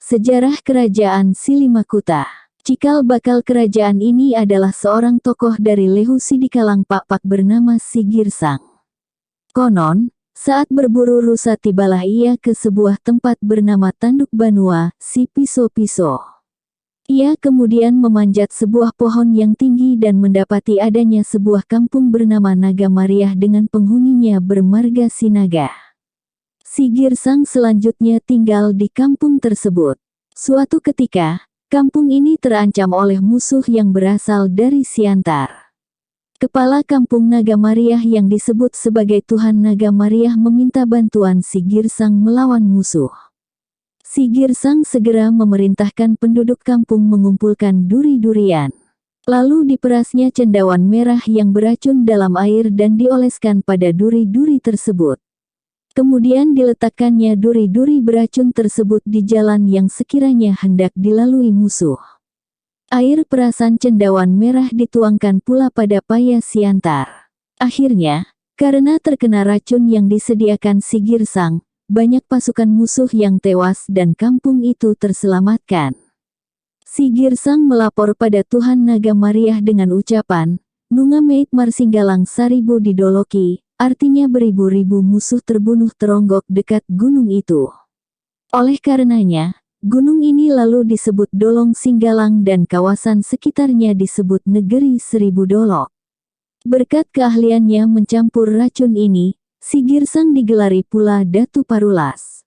Sejarah Kerajaan Silimakuta. Cikal bakal kerajaan ini adalah seorang tokoh dari Lehu Sidikalang Pakpak bernama Sigirsang. Konon, saat berburu rusa tibalah ia ke sebuah tempat bernama Tanduk Banua, si Piso-Piso. Ia kemudian memanjat sebuah pohon yang tinggi dan mendapati adanya sebuah kampung bernama Naga Mariah dengan penghuninya bermarga Sinaga. Sigirsang selanjutnya tinggal di kampung tersebut. Suatu ketika, kampung ini terancam oleh musuh yang berasal dari Siantar. Kepala kampung Naga Mariah yang disebut sebagai Tuhan Naga Mariah meminta bantuan Sigirsang melawan musuh. Sigirsang segera memerintahkan penduduk kampung mengumpulkan duri-durian. Lalu diperasnya cendawan merah yang beracun dalam air dan dioleskan pada duri-duri tersebut. Kemudian diletakkannya duri-duri beracun tersebut di jalan yang sekiranya hendak dilalui musuh. Air perasan cendawan merah dituangkan pula pada paya Siantar. Akhirnya, karena terkena racun yang disediakan Sigirsang, banyak pasukan musuh yang tewas dan kampung itu terselamatkan. Sigirsang melapor pada Tuhan Naga Mariah dengan ucapan, "Nunga meit marsinggalang saribu didoloki," artinya beribu-ribu musuh terbunuh teronggok dekat gunung itu. Oleh karenanya, gunung ini lalu disebut Dolong Singgalang dan kawasan sekitarnya disebut Negeri Seribu Dolok. Berkat keahliannya mencampur racun ini, Sigirsang digelari pula Datu Parulas.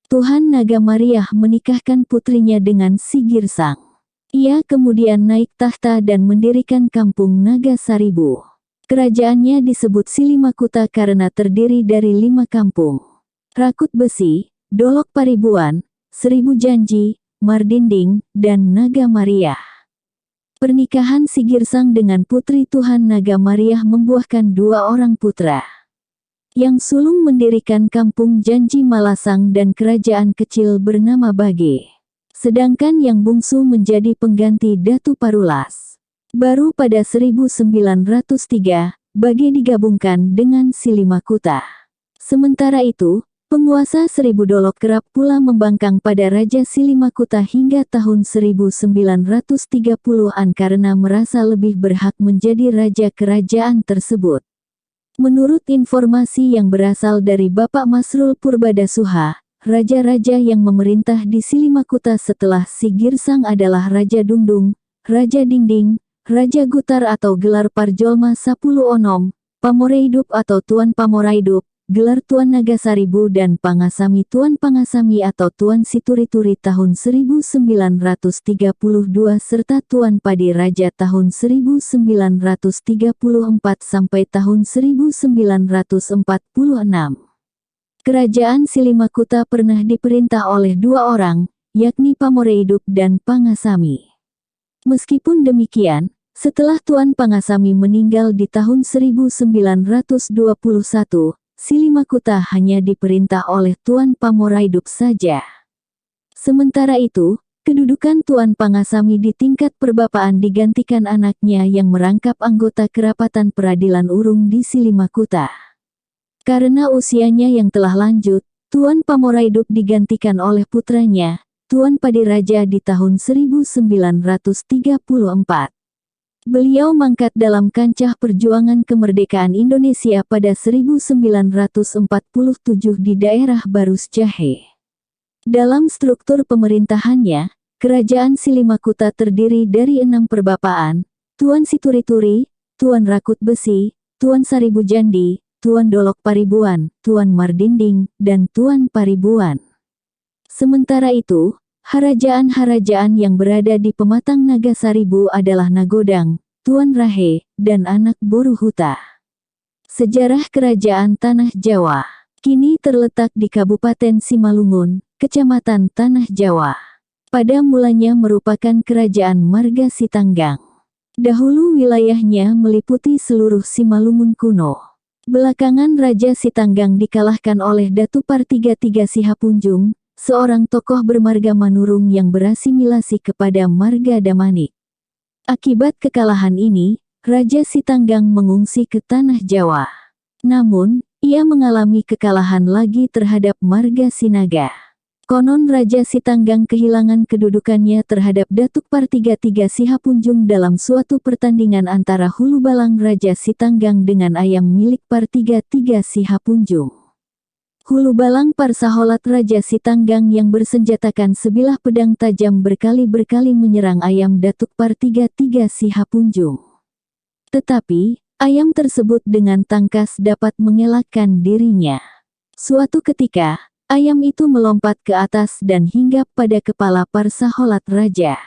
Tuhan Naga Mariah menikahkan putrinya dengan Sigirsang. Ia kemudian naik tahta dan mendirikan kampung Naga Saribu. Kerajaannya disebut Silimakuta karena terdiri dari 5 kampung. Rakut Besi, Dolok Paribuan, Seribu Janji, Mardinding, dan Naga Mariah. Pernikahan Sigirsang dengan putri Tuhan Naga Mariah membuahkan 2 orang putra. Yang sulung mendirikan kampung Janji Malasang dan kerajaan kecil bernama Bage. Sedangkan yang bungsu menjadi pengganti Datu Parulas. Baru pada 1903, Bage digabungkan dengan Silimakuta. Sementara itu, penguasa Seribu Dolok kerap pula membangkang pada Raja Silimakuta hingga tahun 1930-an karena merasa lebih berhak menjadi raja kerajaan tersebut. Menurut informasi yang berasal dari Bapak Masrul Purbadasuha, raja-raja yang memerintah di Silimakuta setelah Sigirsang adalah Raja Dungdung, Raja Dingding, Raja Gutar atau gelar Parjolma 10 Onom, Pamoreidup atau Tuan Pamoreidup, gelar Tuan Nagasaribu dan Pangasami Tuan Pangasami atau Tuan Siturituri tahun 1932 serta Tuan Padi Raja tahun 1934 sampai tahun 1946. Kerajaan Silimakuta pernah diperintah oleh 2 orang, yakni Pamoreidup dan Pangasami. Meskipun demikian, setelah Tuan Pangasami meninggal di tahun 1921, Silimakuta hanya diperintah oleh Tuan Pamoreidup saja. Sementara itu, kedudukan Tuan Pangasami di tingkat perbapaan digantikan anaknya yang merangkap anggota kerapatan peradilan urung di Silimakuta. Karena usianya yang telah lanjut, Tuan Pamoreidup digantikan oleh putranya, Tuan Padi Raja di tahun 1934. Beliau mangkat dalam kancah perjuangan kemerdekaan Indonesia pada 1947 di daerah Barus Jahe. Dalam struktur pemerintahannya, kerajaan Silimakuta terdiri dari 6 perbapaan, Tuan Siturituri, Tuan Rakut Besi, Tuan Saribu Jandi, Tuan Dolok Paribuan, Tuan Mardinding, dan Tuan Paribuan. Sementara itu, harajaan-harajaan yang berada di pematang Naga Saribu adalah Nagodang, Tuan Rahe, dan anak Boruhuta. Sejarah Kerajaan Tanah Jawa kini terletak di Kabupaten Simalungun, Kecamatan Tanah Jawa. Pada mulanya merupakan kerajaan Marga Sitanggang. Dahulu wilayahnya meliputi seluruh Simalungun kuno. Belakangan Raja Sitanggang dikalahkan oleh Datu Partiga Sihapunjung, seorang tokoh bermarga Manurung yang berasimilasi kepada marga Damanik. Akibat kekalahan ini, Raja Sitanggang mengungsi ke Tanah Jawa. Namun, ia mengalami kekalahan lagi terhadap marga Sinaga. Konon Raja Sitanggang kehilangan kedudukannya terhadap Datuk Par33 Sihapunjung dalam suatu pertandingan antara Hulu Balang Raja Sitanggang dengan ayam milik Par33 Sihapunjung. Hulu Balang Parsaholat Raja Sitanggang yang bersenjatakan sebilah pedang tajam berkali-berkali menyerang ayam Datuk Par33 Sihapunjung. Tetapi, ayam tersebut dengan tangkas dapat mengelakkan dirinya. Suatu ketika, ayam itu melompat ke atas dan hinggap pada kepala Parsaholat Raja.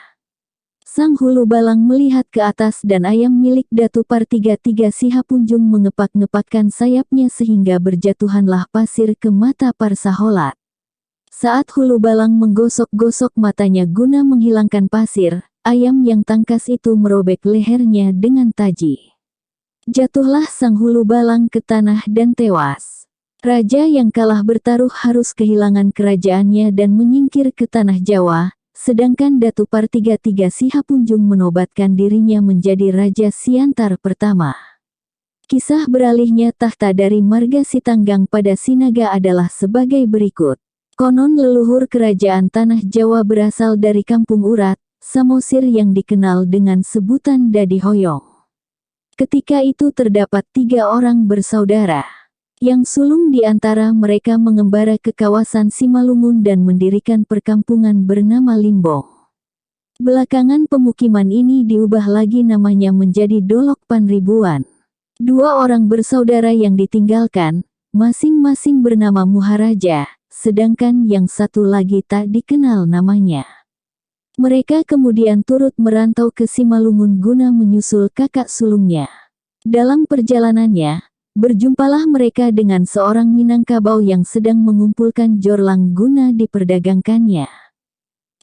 Sang Hulu Balang melihat ke atas dan ayam milik Datu Par33 Sihapunjung mengepak-ngepakkan sayapnya sehingga berjatuhanlah pasir ke mata Parsaholat. Saat Hulu Balang menggosok-gosok matanya guna menghilangkan pasir, ayam yang tangkas itu merobek lehernya dengan taji. Jatuhlah sang Hulu Balang ke tanah dan tewas. Raja yang kalah bertaruh harus kehilangan kerajaannya dan menyingkir ke tanah Jawa, sedangkan Datu Par33 Sihapunjung menobatkan dirinya menjadi Raja Siantar pertama. Kisah beralihnya tahta dari Marga Sitanggang pada Sinaga adalah sebagai berikut. Konon leluhur kerajaan tanah Jawa berasal dari Kampung Urat, Samosir yang dikenal dengan sebutan Dadi Hoyong. Ketika itu terdapat 3 orang bersaudara. Yang sulung di antara mereka mengembara ke kawasan Simalungun dan mendirikan perkampungan bernama Limbong. Belakangan pemukiman ini diubah lagi namanya menjadi Dolok Panribuan. 2 orang bersaudara yang ditinggalkan, masing-masing bernama Muharaja, sedangkan yang satu lagi tak dikenal namanya. Mereka kemudian turut merantau ke Simalungun guna menyusul kakak sulungnya. Dalam perjalanannya, berjumpalah mereka dengan seorang Minangkabau yang sedang mengumpulkan jorlang guna diperdagangkannya.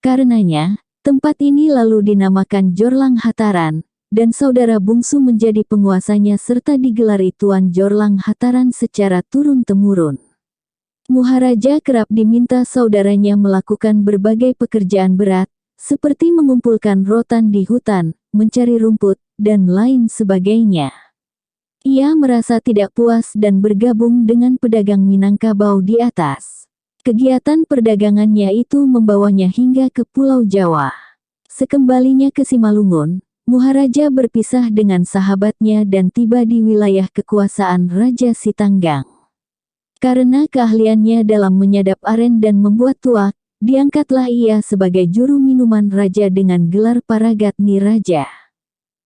Karenanya, tempat ini lalu dinamakan Jorlang Hataran, dan saudara bungsu menjadi penguasanya serta digelari Tuan Jorlang Hataran secara turun-temurun. Muharaja kerap diminta saudaranya melakukan berbagai pekerjaan berat, seperti mengumpulkan rotan di hutan, mencari rumput, dan lain sebagainya. Ia merasa tidak puas dan bergabung dengan pedagang Minangkabau di atas. Kegiatan perdagangannya itu membawanya hingga ke Pulau Jawa. Sekembalinya ke Simalungun, Muharaja berpisah dengan sahabatnya dan tiba di wilayah kekuasaan Raja Sitanggang. Karena keahliannya dalam menyadap aren dan membuat tuak, diangkatlah ia sebagai juru minuman raja dengan gelar Paragatni Raja.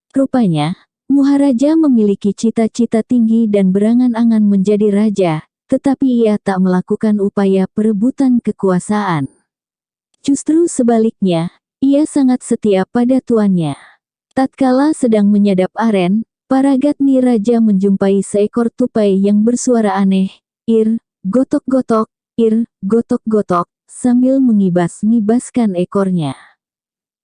Rupanya, Muharaja memiliki cita-cita tinggi dan berangan-angan menjadi raja, tetapi ia tak melakukan upaya perebutan kekuasaan. Justru sebaliknya, ia sangat setia pada tuannya. Tatkala sedang menyadap aren, Paragatni Raja menjumpai seekor tupai yang bersuara aneh, ir, gotok-gotok, ir, gotok-gotok, sambil mengibas-ngibaskan ekornya.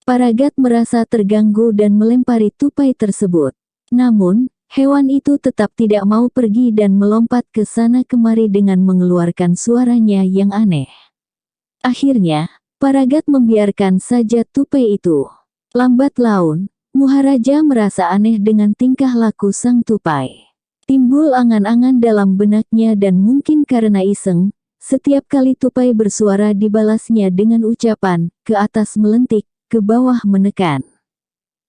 Paragat merasa terganggu dan melempari tupai tersebut. Namun, hewan itu tetap tidak mau pergi dan melompat ke sana kemari dengan mengeluarkan suaranya yang aneh. Akhirnya, Paragat membiarkan saja tupai itu. Lambat laun, Muharaja merasa aneh dengan tingkah laku sang tupai. Timbul angan-angan dalam benaknya dan mungkin karena iseng, setiap kali tupai bersuara dibalasnya dengan ucapan, ke atas melentik, ke bawah menekan.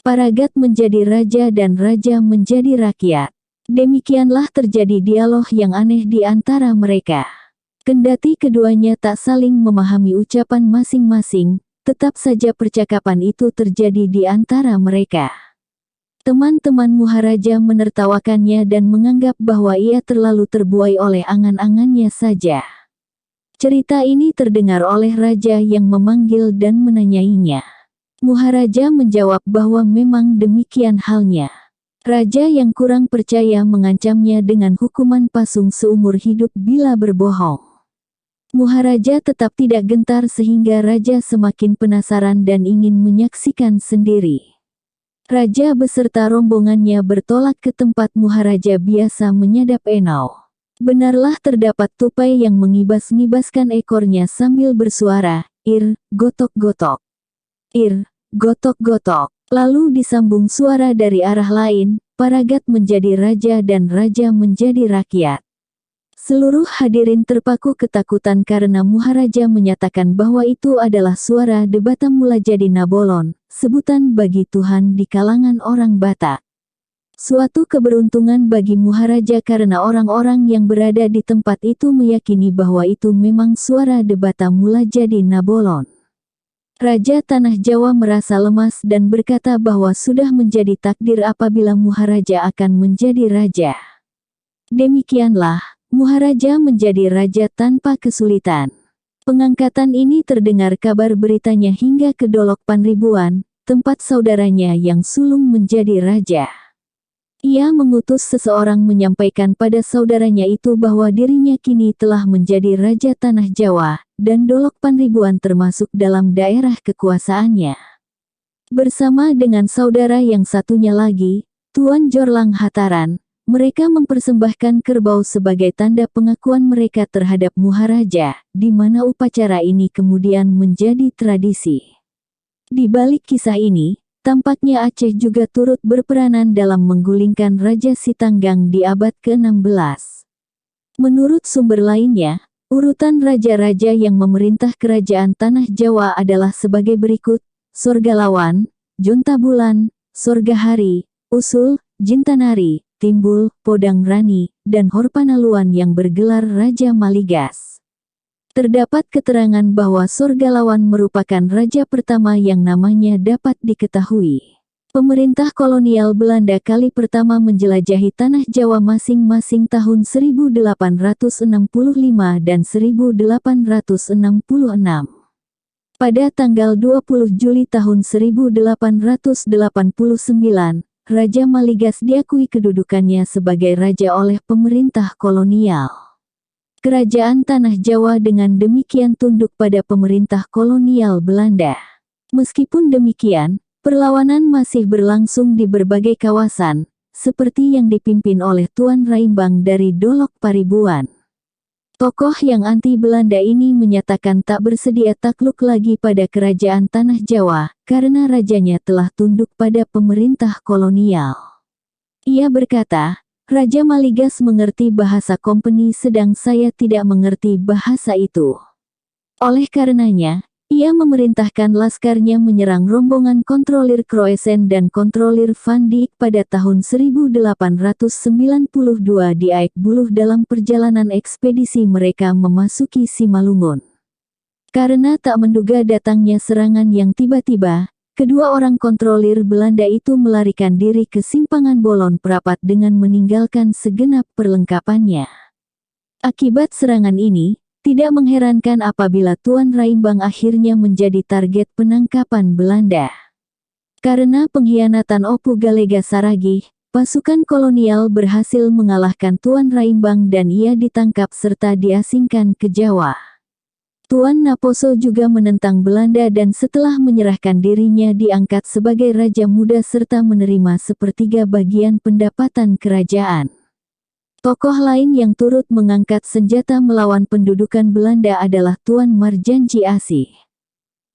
Paragat menjadi raja dan raja menjadi rakyat. Demikianlah terjadi dialog yang aneh di antara mereka. Kendati keduanya tak saling memahami ucapan masing-masing, tetap saja percakapan itu terjadi di antara mereka. Teman-teman Muharaja menertawakannya dan menganggap bahwa ia terlalu terbuai oleh angan-angannya saja. Cerita ini terdengar oleh raja yang memanggil dan menanyainya. Muharaja menjawab bahwa memang demikian halnya. Raja yang kurang percaya mengancamnya dengan hukuman pasung seumur hidup bila berbohong. Muharaja tetap tidak gentar sehingga raja semakin penasaran dan ingin menyaksikan sendiri. Raja beserta rombongannya bertolak ke tempat Muharaja biasa menyadap enau. Benarlah terdapat tupai yang mengibas-ngibaskan ekornya sambil bersuara, ir, gotok-gotok. Ir, gotok-gotok. Lalu disambung suara dari arah lain, Paragat menjadi raja dan raja menjadi rakyat. Seluruh hadirin terpaku ketakutan karena Maharaja menyatakan bahwa itu adalah suara Debata Mulajadi Nabolon, sebutan bagi Tuhan di kalangan orang Batak. Suatu keberuntungan bagi Maharaja karena orang-orang yang berada di tempat itu meyakini bahwa itu memang suara Debata Mulajadi Nabolon. Raja Tanah Jawa merasa lemas dan berkata bahwa sudah menjadi takdir apabila Maharaja akan menjadi raja. Demikianlah, Maharaja menjadi raja tanpa kesulitan. Pengangkatan ini terdengar kabar beritanya hingga ke Dolok Panribuan, tempat saudaranya yang sulung menjadi raja. Ia mengutus seseorang menyampaikan pada saudaranya itu bahwa dirinya kini telah menjadi raja Tanah Jawa, dan Dolok Panribuan termasuk dalam daerah kekuasaannya. Bersama dengan saudara yang satunya lagi, Tuan Jorlang Hataran, mereka mempersembahkan kerbau sebagai tanda pengakuan mereka terhadap Maharaja, di mana upacara ini kemudian menjadi tradisi. Di balik kisah ini, tampaknya Aceh juga turut berperanan dalam menggulingkan Raja Sitanggang di abad ke-16. Menurut sumber lainnya, urutan raja-raja yang memerintah kerajaan Tanah Jawa adalah sebagai berikut: Sorgalawan, Jontabulan, Sorgahari, Usul, Jintanari, Timbul, Podang Rani, dan Horpanaluan yang bergelar Raja Maligas. Terdapat keterangan bahwa Sorgalawan merupakan raja pertama yang namanya dapat diketahui. Pemerintah kolonial Belanda kali pertama menjelajahi Tanah Jawa masing-masing tahun 1865 dan 1866. Pada tanggal 20 Juli tahun 1889, Raja Maligas diakui kedudukannya sebagai raja oleh pemerintah kolonial. Kerajaan Tanah Jawa dengan demikian tunduk pada pemerintah kolonial Belanda. Meskipun demikian, perlawanan masih berlangsung di berbagai kawasan, seperti yang dipimpin oleh Tuan Raimbang dari Dolok Paribuan. Tokoh yang anti-Belanda ini menyatakan tak bersedia takluk lagi pada kerajaan Tanah Jawa, karena rajanya telah tunduk pada pemerintah kolonial. Ia berkata, Raja Maligas mengerti bahasa kompeni sedang saya tidak mengerti bahasa itu. Oleh karenanya, ia memerintahkan laskarnya menyerang rombongan kontrolir Croesen dan kontrolir Van Dijk pada tahun 1892 di Aik Buluh dalam perjalanan ekspedisi mereka memasuki Simalungun. Karena tak menduga datangnya serangan yang tiba-tiba, kedua orang kontrolir Belanda itu melarikan diri ke Simpangan Bolon Prapat dengan meninggalkan segenap perlengkapannya. Akibat serangan ini, tidak mengherankan apabila Tuan Raimbang akhirnya menjadi target penangkapan Belanda. Karena pengkhianatan Opu Galega Saragih, pasukan kolonial berhasil mengalahkan Tuan Raimbang dan ia ditangkap serta diasingkan ke Jawa. Tuan Naposo juga menentang Belanda dan setelah menyerahkan dirinya diangkat sebagai raja muda serta menerima sepertiga bagian pendapatan kerajaan. Tokoh lain yang turut mengangkat senjata melawan pendudukan Belanda adalah Tuan Marjanji Asih.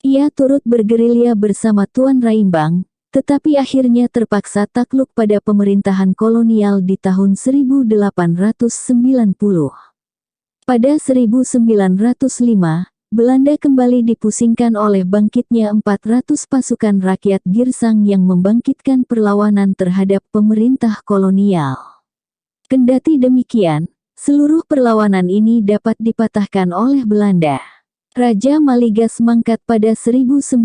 Ia turut bergerilya bersama Tuan Raimbang, tetapi akhirnya terpaksa takluk pada pemerintahan kolonial di tahun 1890. Pada 1905, Belanda kembali dipusingkan oleh bangkitnya 400 pasukan rakyat Girsang yang membangkitkan perlawanan terhadap pemerintah kolonial. Kendati demikian, seluruh perlawanan ini dapat dipatahkan oleh Belanda. Raja Maligas mangkat pada 1905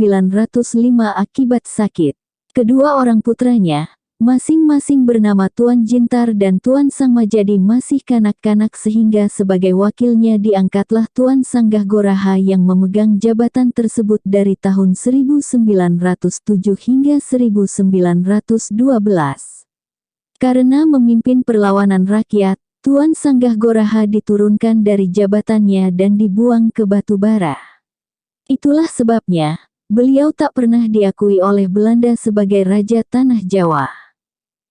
akibat sakit. Kedua orang putranya, masing-masing bernama Tuan Jintar dan Tuan Sangmajadi masih kanak-kanak sehingga sebagai wakilnya diangkatlah Tuan Sanggah Goraha yang memegang jabatan tersebut dari tahun 1907 hingga 1912. Karena memimpin perlawanan rakyat, Tuan Sanggah Goraha diturunkan dari jabatannya dan dibuang ke Batubara. Itulah sebabnya, beliau tak pernah diakui oleh Belanda sebagai Raja Tanah Jawa.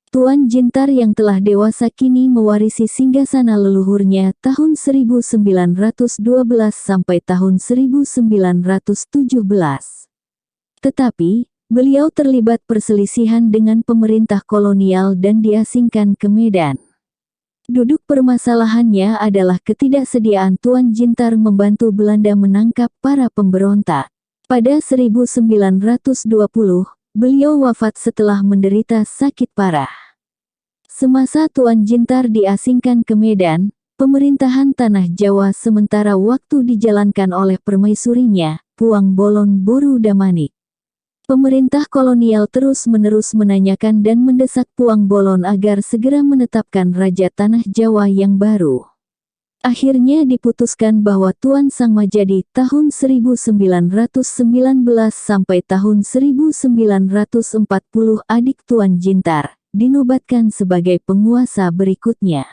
Tuan Jintar yang telah dewasa kini mewarisi singgasana leluhurnya tahun 1912 sampai tahun 1917. Tetapi, beliau terlibat perselisihan dengan pemerintah kolonial dan diasingkan ke Medan. Duduk permasalahannya adalah ketidaksediaan Tuan Jintar membantu Belanda menangkap para pemberontak. Pada 1920, beliau wafat setelah menderita sakit parah. Semasa Tuan Jintar diasingkan ke Medan, pemerintahan Tanah Jawa sementara waktu dijalankan oleh permaisurinya, Puang Bolon Boru Damanik. Pemerintah kolonial terus-menerus menanyakan dan mendesak Puang Bolon agar segera menetapkan Raja Tanah Jawa yang baru. Akhirnya diputuskan bahwa Tuan Sangmajadi tahun 1919 sampai tahun 1940 adik Tuan Jintar, dinobatkan sebagai penguasa berikutnya.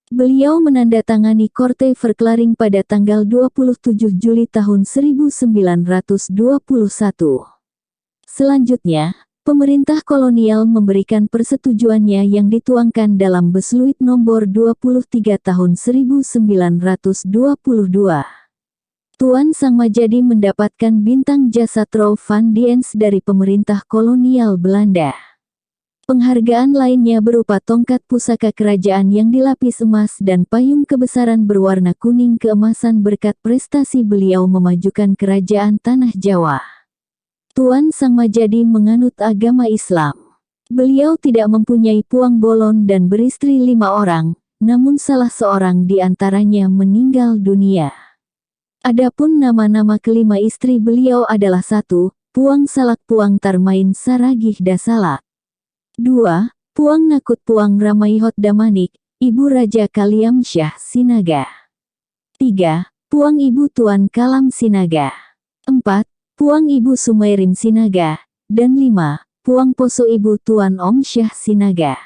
Beliau menandatangani Korte Verklaring pada tanggal 27 Juli tahun 1921. Selanjutnya, pemerintah kolonial memberikan persetujuannya yang dituangkan dalam Besluit Nomor 23 Tahun 1922. Tuan Sangmajadi mendapatkan bintang jasa Trouw van Dienst dari pemerintah kolonial Belanda. Penghargaan lainnya berupa tongkat pusaka kerajaan yang dilapis emas dan payung kebesaran berwarna kuning keemasan berkat prestasi beliau memajukan kerajaan Tanah Jawa. Tuan Sangmajadi menganut agama Islam. Beliau tidak mempunyai Puang Bolon dan beristri 5 orang, namun salah seorang di antaranya meninggal dunia. Adapun nama-nama kelima istri beliau adalah 1. Puang Salak Puang Tarmain Saragih Dasalak. 2. Puang Nakut Puang Ramaihot Damanik, Ibu Raja Kaliam Syah Sinaga. 3. Puang Ibu Tuan Kalam Sinaga. 4. Puang Ibu Sumairim Sinaga, dan 5. Puang Poso Ibu Tuan Om Syah Sinaga.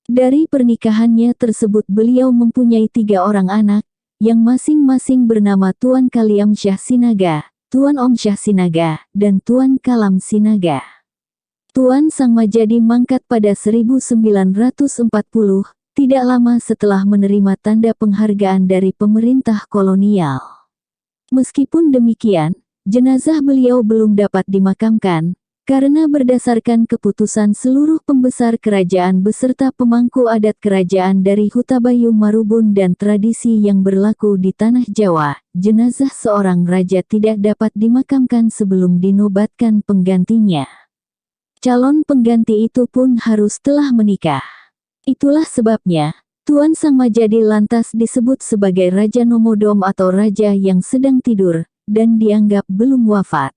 Dari pernikahannya tersebut beliau mempunyai 3 orang anak, yang masing-masing bernama Tuan Kaliam Syah Sinaga, Tuan Om Syah Sinaga, dan Tuan Kalam Sinaga. Tuan Sangmajadi mangkat pada 1940, tidak lama setelah menerima tanda penghargaan dari pemerintah kolonial. Meskipun demikian, jenazah beliau belum dapat dimakamkan, karena berdasarkan keputusan seluruh pembesar kerajaan beserta pemangku adat kerajaan dari Hutabayu Marubun dan tradisi yang berlaku di Tanah Jawa, jenazah seorang raja tidak dapat dimakamkan sebelum dinobatkan penggantinya. Calon pengganti itu pun harus telah menikah. Itulah sebabnya, Tuan Sangmajadi lantas disebut sebagai Raja Nomodom atau raja yang sedang tidur, dan dianggap belum wafat.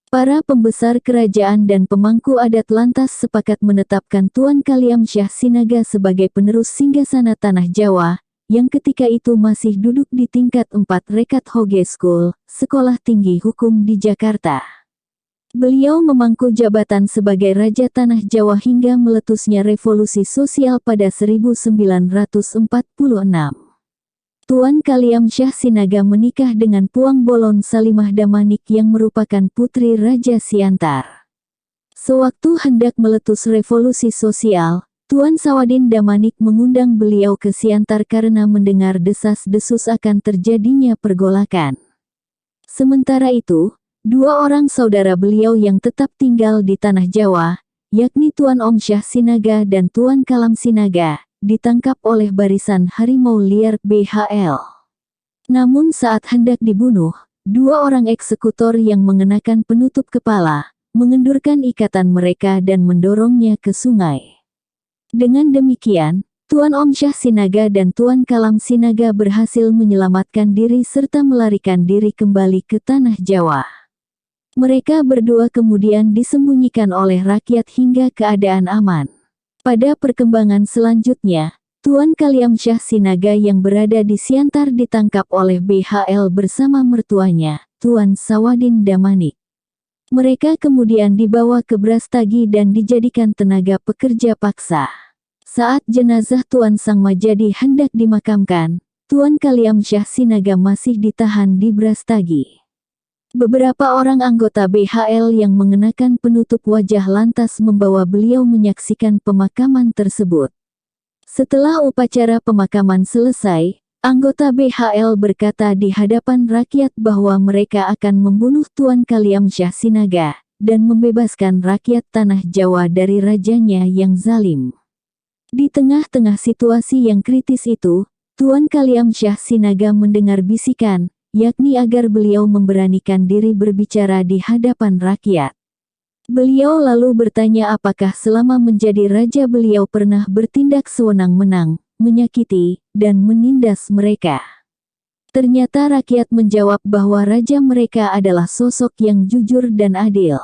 Para pembesar kerajaan dan pemangku adat lantas sepakat menetapkan Tuan Kaliam Syah Sinaga sebagai penerus singgasana Tanah Jawa, yang ketika itu masih duduk di tingkat 4 Rekat Hoge School, Sekolah Tinggi Hukum di Jakarta. Beliau memangku jabatan sebagai Raja Tanah Jawa hingga meletusnya revolusi sosial pada 1946. Tuan Kaliam Syah Sinaga menikah dengan Puang Bolon Salimah Damanik yang merupakan putri Raja Siantar. Sewaktu hendak meletus revolusi sosial, Tuan Sawadin Damanik mengundang beliau ke Siantar karena mendengar desas-desus akan terjadinya pergolakan. Sementara itu, 2 orang saudara beliau yang tetap tinggal di Tanah Jawa, yakni Tuan Om Syah Sinaga dan Tuan Kalam Sinaga, ditangkap oleh barisan harimau liar BHL. Namun saat hendak dibunuh, 2 orang eksekutor yang mengenakan penutup kepala, mengendurkan ikatan mereka dan mendorongnya ke sungai. Dengan demikian, Tuan Om Syah Sinaga dan Tuan Kalam Sinaga berhasil menyelamatkan diri serta melarikan diri kembali ke Tanah Jawa. Mereka berdua kemudian disembunyikan oleh rakyat hingga keadaan aman. Pada perkembangan selanjutnya, Tuan Kaliam Syah Sinaga yang berada di Siantar ditangkap oleh BHL bersama mertuanya, Tuan Sawadin Damanik. Mereka kemudian dibawa ke Brastagi dan dijadikan tenaga pekerja paksa. Saat jenazah Tuan Sangmajadi hendak dimakamkan, Tuan Kaliam Syah Sinaga masih ditahan di Brastagi. Beberapa orang anggota BHL yang mengenakan penutup wajah lantas membawa beliau menyaksikan pemakaman tersebut. Setelah upacara pemakaman selesai, anggota BHL berkata di hadapan rakyat bahwa mereka akan membunuh Tuan Kaliam Syah Sinaga, dan membebaskan rakyat Tanah Jawa dari rajanya yang zalim. Di tengah-tengah situasi yang kritis itu, Tuan Kaliamsyah Sinaga mendengar bisikan, yakni agar beliau memberanikan diri berbicara di hadapan rakyat. Beliau lalu bertanya apakah selama menjadi raja beliau pernah bertindak sewenang-wenang, menyakiti, dan menindas mereka. Ternyata rakyat menjawab bahwa raja mereka adalah sosok yang jujur dan adil.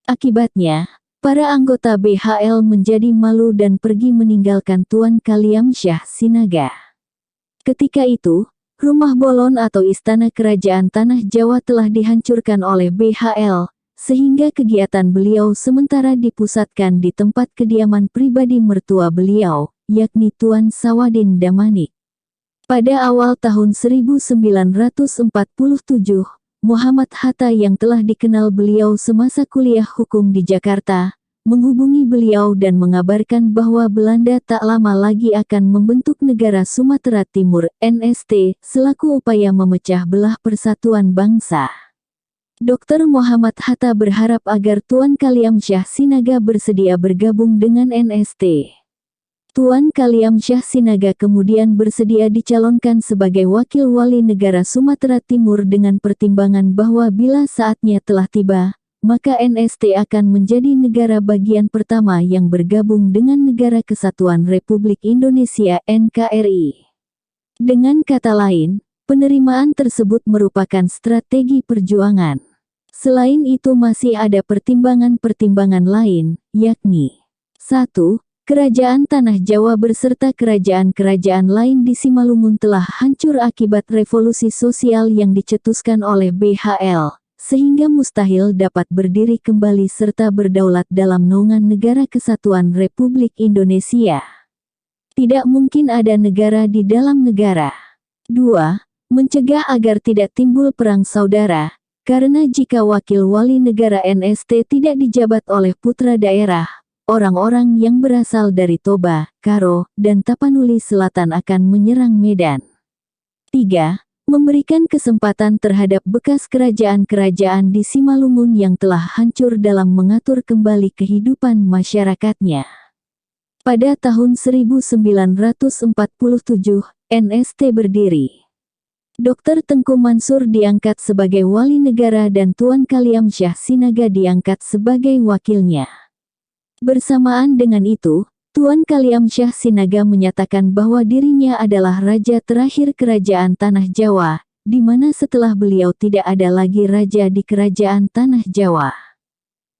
Akibatnya, para anggota BHL menjadi malu dan pergi meninggalkan Tuan Kaliamsyah Sinaga. Ketika itu, Rumah Bolon atau Istana Kerajaan Tanah Jawa telah dihancurkan oleh BHL, sehingga kegiatan beliau sementara dipusatkan di tempat kediaman pribadi mertua beliau, yakni Tuan Sawadin Damanik. Pada awal tahun 1947, Muhammad Hatta yang telah dikenal beliau semasa kuliah hukum di Jakarta, menghubungi beliau dan mengabarkan bahwa Belanda tak lama lagi akan membentuk negara Sumatera Timur (NST) selaku upaya memecah belah persatuan bangsa. Dr. Muhammad Hatta berharap agar Tuan Kaliamsyah Sinaga bersedia bergabung dengan NST. Tuan Kaliamsyah Sinaga kemudian bersedia dicalonkan sebagai wakil wali negara Sumatera Timur dengan pertimbangan bahwa bila saatnya telah tiba, maka NST akan menjadi negara bagian pertama yang bergabung dengan Negara Kesatuan Republik Indonesia (NKRI). Dengan kata lain, penerimaan tersebut merupakan strategi perjuangan. Selain itu masih ada pertimbangan-pertimbangan lain, yakni 1. Kerajaan Tanah Jawa beserta kerajaan-kerajaan lain di Simalungun telah hancur akibat revolusi sosial yang dicetuskan oleh BHL, sehingga mustahil dapat berdiri kembali serta berdaulat dalam naungan Negara Kesatuan Republik Indonesia. Tidak mungkin ada negara di dalam negara. 2. Mencegah agar tidak timbul perang saudara, karena jika wakil wali negara NST tidak dijabat oleh putra daerah, orang-orang yang berasal dari Toba, Karo, dan Tapanuli Selatan akan menyerang Medan. 3. Memberikan kesempatan terhadap bekas kerajaan-kerajaan di Simalungun yang telah hancur dalam mengatur kembali kehidupan masyarakatnya. Pada tahun 1947, NST berdiri. Dr. Tengku Mansur diangkat sebagai wali negara dan Tuan Kaliamsyah Sinaga diangkat sebagai wakilnya. Bersamaan dengan itu, Tuan Kaliamsyah Sinaga menyatakan bahwa dirinya adalah raja terakhir Kerajaan Tanah Jawa, di mana setelah beliau tidak ada lagi raja di Kerajaan Tanah Jawa.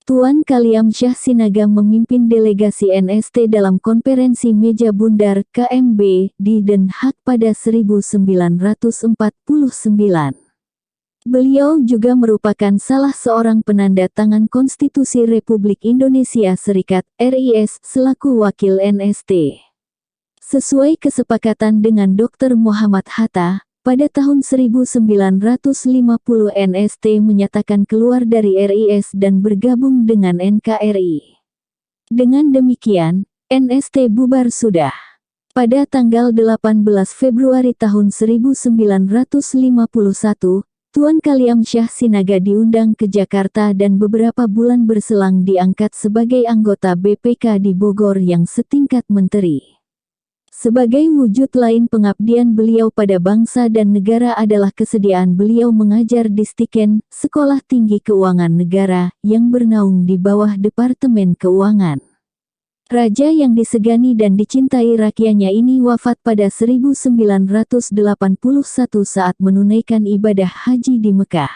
Tuan Kaliamsyah Sinaga memimpin delegasi NST dalam konferensi Meja Bundar KMB di Den Haag pada 1949. Beliau juga merupakan salah seorang penanda tangan Konstitusi Republik Indonesia Serikat (RIS) selaku wakil NST. Sesuai kesepakatan dengan Dr. Muhammad Hatta, pada tahun 1950 NST menyatakan keluar dari RIS dan bergabung dengan NKRI. Dengan demikian, NST bubar sudah. Pada tanggal 18 Februari tahun 1951, Tuan Kaliamsyah Sinaga diundang ke Jakarta dan beberapa bulan berselang diangkat sebagai anggota BPK di Bogor yang setingkat menteri. Sebagai wujud lain pengabdian beliau pada bangsa dan negara adalah kesediaan beliau mengajar di Stiken, Sekolah Tinggi Keuangan Negara, yang bernaung di bawah Departemen Keuangan. Raja yang disegani dan dicintai rakyatnya ini wafat pada 1981 saat menunaikan ibadah haji di Mekah.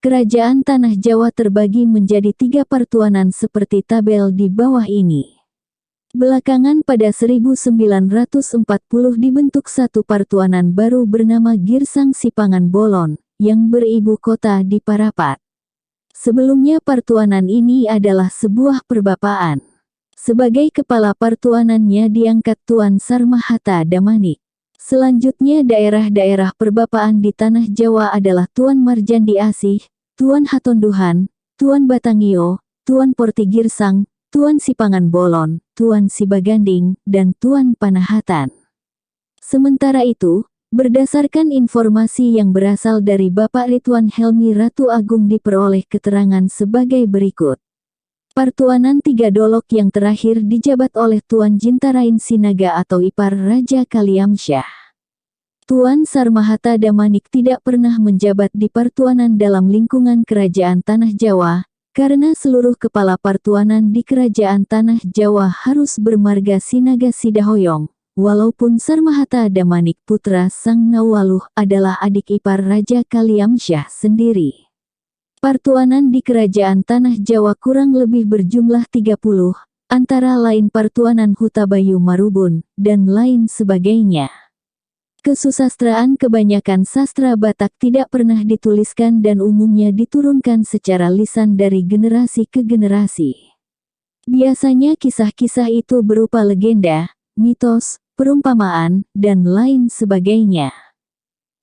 Kerajaan Tanah Jawa terbagi menjadi 3 partuanan seperti tabel di bawah ini. Belakangan pada 1940 dibentuk satu partuanan baru bernama Girsang Sipangan Bolon, yang beribu kota di Parapat. Sebelumnya partuanan ini adalah sebuah perbapaan. Sebagai kepala partuanannya diangkat Tuan Sarmahata Damanik. Selanjutnya daerah-daerah perbapaan di Tanah Jawa adalah Tuan Marjandi Asih, Tuan Hatonduhan, Tuan Batangio, Tuan Portigirsang, Tuan Sipangan Bolon, Tuan Sibaganding, dan Tuan Panahatan. Sementara itu, berdasarkan informasi yang berasal dari Bapak Ridwan Helmi Ratu Agung diperoleh keterangan sebagai berikut. Partuanan Tiga Dolok yang terakhir dijabat oleh Tuan Jintarain Sinaga atau ipar Raja Kaliamsyah. Tuan Sarmahata Damanik tidak pernah menjabat di partuanan dalam lingkungan Kerajaan Tanah Jawa, karena seluruh kepala partuanan di Kerajaan Tanah Jawa harus bermarga Sinaga Sidahoyong, walaupun Sarmahata Damanik putra Sang Nawaluh adalah adik ipar Raja Kaliamsyah sendiri. Partuanan di Kerajaan Tanah Jawa kurang lebih berjumlah 30, antara lain Partuanan Hutabayu Marubun, dan lain sebagainya. Kesusastraan kebanyakan sastra Batak tidak pernah dituliskan dan umumnya diturunkan secara lisan dari generasi ke generasi. Biasanya kisah-kisah itu berupa legenda, mitos, perumpamaan, dan lain sebagainya.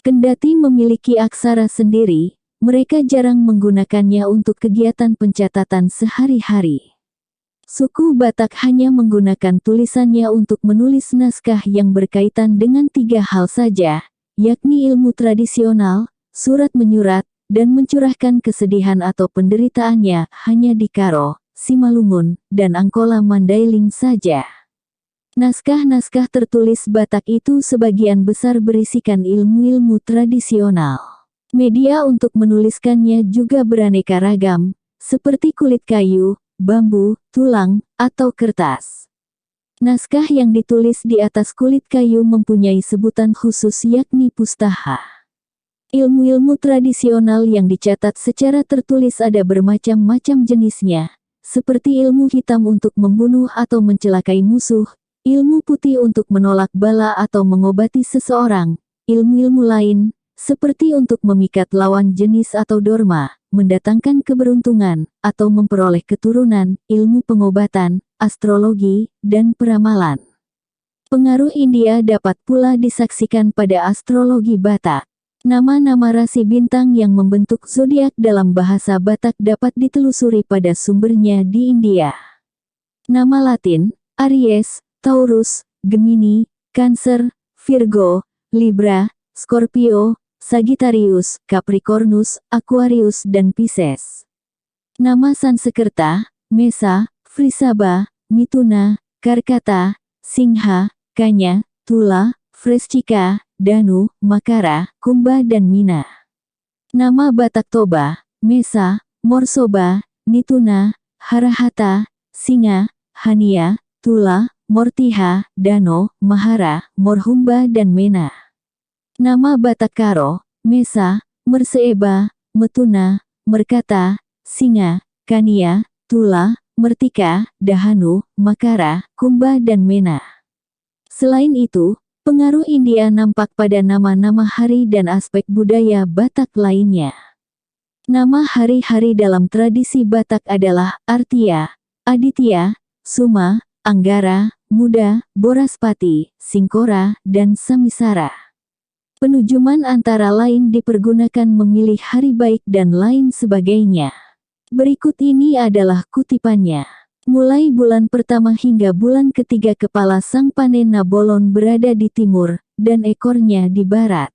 Kendati memiliki aksara sendiri, mereka jarang menggunakannya untuk kegiatan pencatatan sehari-hari. Suku Batak hanya menggunakan tulisannya untuk menulis naskah yang berkaitan dengan 3 hal saja, yakni ilmu tradisional, surat menyurat, dan mencurahkan kesedihan atau penderitaannya hanya di Karo, Simalungun, dan Angkola Mandailing saja. Naskah-naskah tertulis Batak itu sebagian besar berisikan ilmu-ilmu tradisional. Media untuk menuliskannya juga beraneka ragam, seperti kulit kayu, bambu, tulang, atau kertas. Naskah yang ditulis di atas kulit kayu mempunyai sebutan khusus yakni pustaha. Ilmu-ilmu tradisional yang dicatat secara tertulis ada bermacam-macam jenisnya, seperti ilmu hitam untuk membunuh atau mencelakai musuh, ilmu putih untuk menolak bala atau mengobati seseorang, ilmu-ilmu lain, seperti untuk memikat lawan jenis atau dorma, mendatangkan keberuntungan, atau memperoleh keturunan, ilmu pengobatan, astrologi, dan peramalan. Pengaruh India dapat pula disaksikan pada astrologi Batak. Nama-nama rasi bintang yang membentuk zodiak dalam bahasa Batak dapat ditelusuri pada sumbernya di India. Nama Latin, Aries, Taurus, Gemini, Cancer, Virgo, Libra, Scorpio, Sagittarius, Capricornus, Aquarius, dan Pisces. Nama Sansekerta, Mesa, Vrisabha, Mituna, Karkata, Singha, Kanya, Tula, Vreshchika, Danu, Makara, Kumba, dan Mina. Nama Batak Toba, Mesa, Morsoba, Nituna, Harahata, Singa, Hania, Tula, Mortiha, Dano, Mahara, Morhumba, dan Mena. Nama Batak Karo, Mesa, Merseeba, Metuna, Merkata, Singa, Kania, Tula, Mertika, Dahanu, Makara, Kumba, dan Mena. Selain itu, pengaruh India nampak pada nama-nama hari dan aspek budaya Batak lainnya. Nama hari-hari dalam tradisi Batak adalah Artia, Aditya, Suma, Anggara, Muda, Boraspati, Singkora, dan Samisara. Penujuman antara lain dipergunakan memilih hari baik dan lain sebagainya. Berikut ini adalah kutipannya. Mulai bulan pertama hingga bulan ketiga kepala sang panen Nabolon berada di timur, dan ekornya di barat.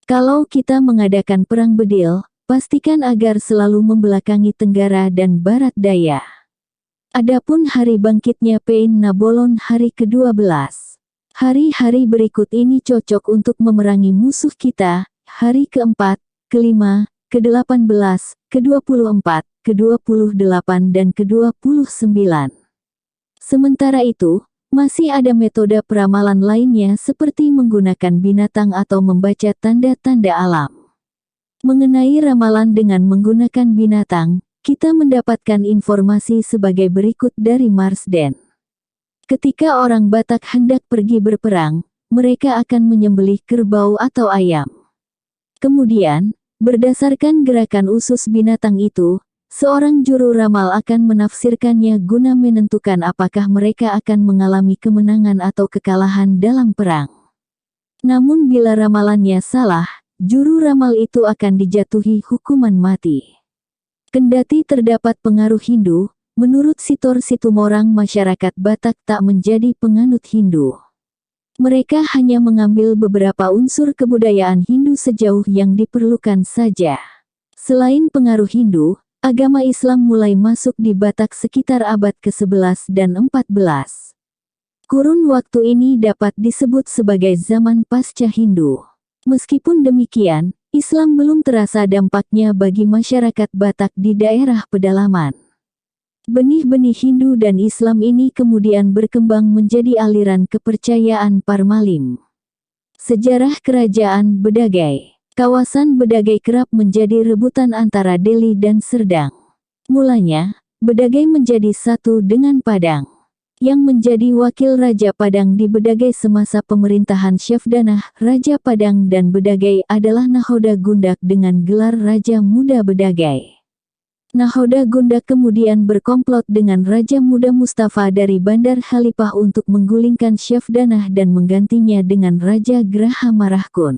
Kalau kita mengadakan perang bedil, pastikan agar selalu membelakangi tenggara dan barat daya. Adapun hari bangkitnya Pain Nabolon hari ke-12. Hari-hari berikut ini cocok untuk memerangi musuh kita, hari ke-4, ke-5, ke-18, ke-24, ke-28 dan ke-29. Sementara itu, masih ada metode peramalan lainnya seperti menggunakan binatang atau membaca tanda-tanda alam. Mengenai ramalan dengan menggunakan binatang, kita mendapatkan informasi sebagai berikut dari Marsden. Ketika orang Batak hendak pergi berperang, mereka akan menyembelih kerbau atau ayam. Kemudian, berdasarkan gerakan usus binatang itu, seorang juru ramal akan menafsirkannya guna menentukan apakah mereka akan mengalami kemenangan atau kekalahan dalam perang. Namun bila ramalannya salah, juru ramal itu akan dijatuhi hukuman mati. Kendati terdapat pengaruh Hindu, menurut Sitor Situmorang masyarakat Batak tak menjadi penganut Hindu. Mereka hanya mengambil beberapa unsur kebudayaan Hindu sejauh yang diperlukan saja. Selain pengaruh Hindu, agama Islam mulai masuk di Batak sekitar abad ke-11 dan 14. Kurun waktu ini dapat disebut sebagai zaman pasca Hindu. Meskipun demikian, Islam belum terasa dampaknya bagi masyarakat Batak di daerah pedalaman. Benih-benih Hindu dan Islam ini kemudian berkembang menjadi aliran kepercayaan Parmalim. Sejarah Kerajaan Bedagai. Kawasan Bedagai kerap menjadi rebutan antara Delhi dan Serdang. Mulanya, Bedagai menjadi satu dengan Padang. Yang menjadi wakil Raja Padang di Bedagai semasa pemerintahan Syafdanah, Raja Padang dan Bedagai adalah Nakhoda Gundak dengan gelar Raja Muda Bedagai. Nakhoda Gundak kemudian berkomplot dengan Raja Muda Mustafa dari Bandar Khalipah untuk menggulingkan Syafdanah dan menggantinya dengan Raja Graha Marahkun.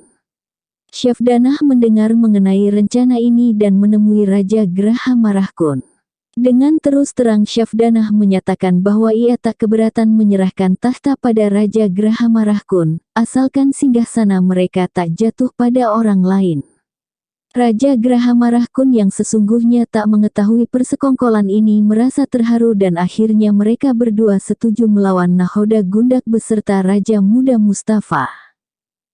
Syafdanah mendengar mengenai rencana ini dan menemui Raja Graha Marahkun. Dengan terus terang Syafdanah menyatakan bahwa ia tak keberatan menyerahkan tahta pada Raja Graha Marahkun, asalkan singgasana mereka tak jatuh pada orang lain. Raja Graha Marahkun yang sesungguhnya tak mengetahui persekongkolan ini merasa terharu dan akhirnya mereka berdua setuju melawan Nakhoda Gundak beserta Raja Muda Mustafa.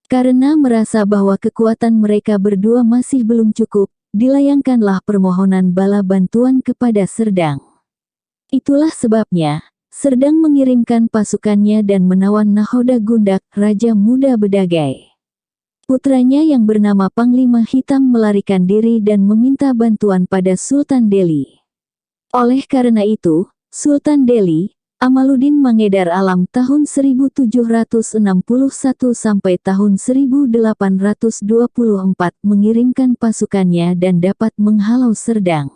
Karena merasa bahwa kekuatan mereka berdua masih belum cukup, dilayangkanlah permohonan bala bantuan kepada Serdang. Itulah sebabnya, Serdang mengirimkan pasukannya dan menawan Nakhoda Gundak, Raja Muda Bedagai. Putranya yang bernama Panglima Hitam melarikan diri dan meminta bantuan pada Sultan Delhi. Oleh karena itu, Sultan Delhi, Amaluddin Mangedar Alam tahun 1761 sampai tahun 1824 mengirimkan pasukannya dan dapat menghalau Serdang.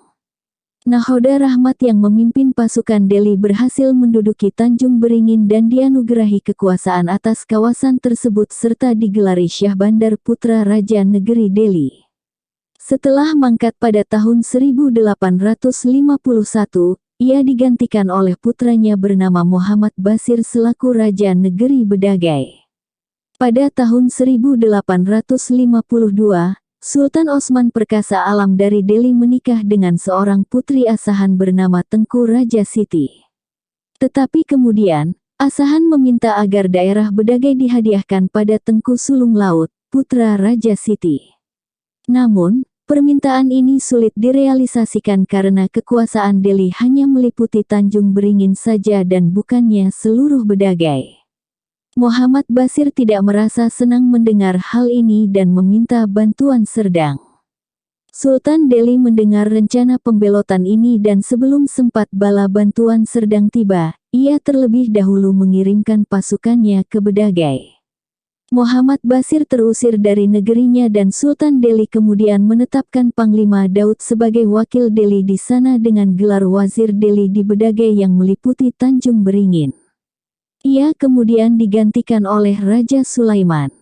Nakhoda Rahmat yang memimpin pasukan Delhi berhasil menduduki Tanjung Beringin dan dianugerahi kekuasaan atas kawasan tersebut serta digelari Syah Bandar Putra Raja Negeri Delhi. Setelah mangkat pada tahun 1851, ia digantikan oleh putranya bernama Muhammad Basir selaku Raja Negeri Bedagai. Pada tahun 1852, Sultan Osman Perkasa Alam dari Delhi menikah dengan seorang putri asahan bernama Tengku Raja Siti. Tetapi kemudian, asahan meminta agar daerah Bedagai dihadiahkan pada Tengku Sulung Laut, putra Raja Siti. Namun, permintaan ini sulit direalisasikan karena kekuasaan Delhi hanya meliputi Tanjung Beringin saja dan bukannya seluruh Bedagai. Muhammad Basir tidak merasa senang mendengar hal ini dan meminta bantuan Serdang. Sultan Delhi mendengar rencana pembelotan ini dan sebelum sempat bala bantuan Serdang tiba, ia terlebih dahulu mengirimkan pasukannya ke Bedagai. Muhammad Basir terusir dari negerinya dan Sultan Delhi kemudian menetapkan Panglima Daud sebagai wakil Delhi di sana dengan gelar Wazir Delhi di Bedagai yang meliputi Tanjung Beringin. Ia kemudian digantikan oleh Raja Sulaiman.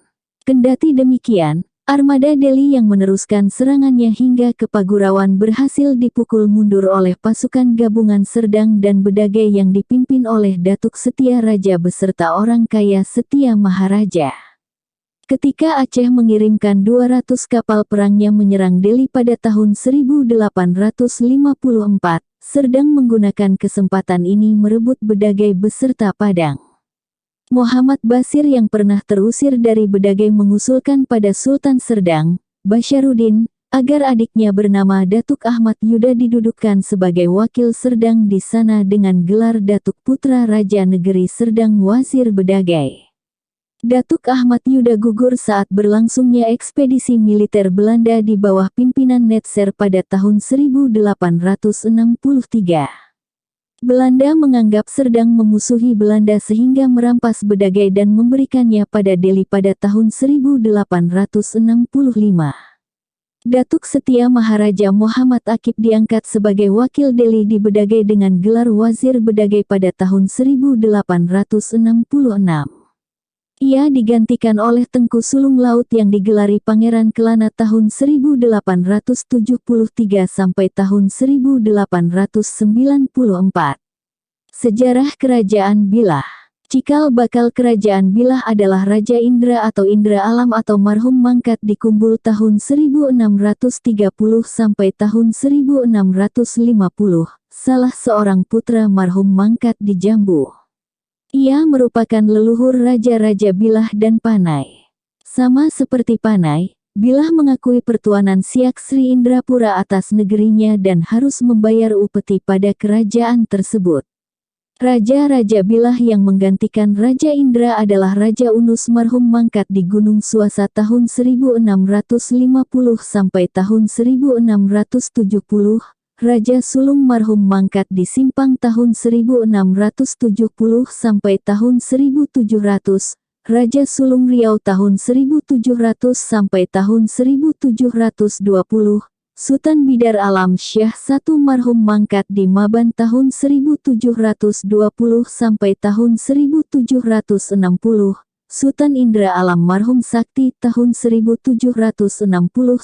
Kendati demikian, armada Delhi yang meneruskan serangannya hingga ke Pagurawan berhasil dipukul mundur oleh pasukan gabungan Serdang dan Bedagai yang dipimpin oleh Datuk Setia Raja beserta orang kaya Setia Maharaja. Ketika Aceh mengirimkan 200 kapal perangnya menyerang Delhi pada tahun 1854, Serdang menggunakan kesempatan ini merebut Bedagai beserta Padang. Muhammad Basir yang pernah terusir dari Bedagai mengusulkan pada Sultan Serdang, Basharuddin, agar adiknya bernama Datuk Ahmad Yuda didudukkan sebagai wakil Serdang di sana dengan gelar Datuk Putra Raja Negeri Serdang Wazir Bedagai. Datuk Ahmad Yuda gugur saat berlangsungnya ekspedisi militer Belanda di bawah pimpinan Netzer pada tahun 1863. Belanda menganggap Serdang memusuhi Belanda sehingga merampas Bedagai dan memberikannya pada Delhi pada tahun 1865. Datuk Setia Maharaja Muhammad Aqib diangkat sebagai wakil Delhi di Bedagai dengan gelar Wazir Bedagai pada tahun 1866. Ia digantikan oleh Tengku Sulung Laut yang digelari Pangeran Kelana tahun 1873 sampai tahun 1894. Sejarah Kerajaan Bilah. Cikal bakal kerajaan Bilah adalah Raja Indra atau Indra Alam atau marhum mangkat di Kumbul tahun 1630 sampai tahun 1650, salah seorang putra marhum mangkat di Jambu. Ia merupakan leluhur raja-raja Bilah dan Panai. Sama seperti Panai, Bilah mengakui pertuanan Siak Sri Indrapura atas negerinya dan harus membayar upeti pada kerajaan tersebut. Raja-raja Bilah yang menggantikan Raja Indra adalah Raja Unus marhum mangkat di Gunung Suasa tahun 1650 sampai tahun 1670, Raja Sulung marhum mangkat di Simpang tahun 1670 sampai tahun 1700, Raja Sulung Riau tahun 1700 sampai tahun 1720, Sultan Bidar Alam Syah I marhum mangkat di Maban tahun 1720 sampai tahun 1760, Sultan Indra Alam marhum Sakti tahun 1760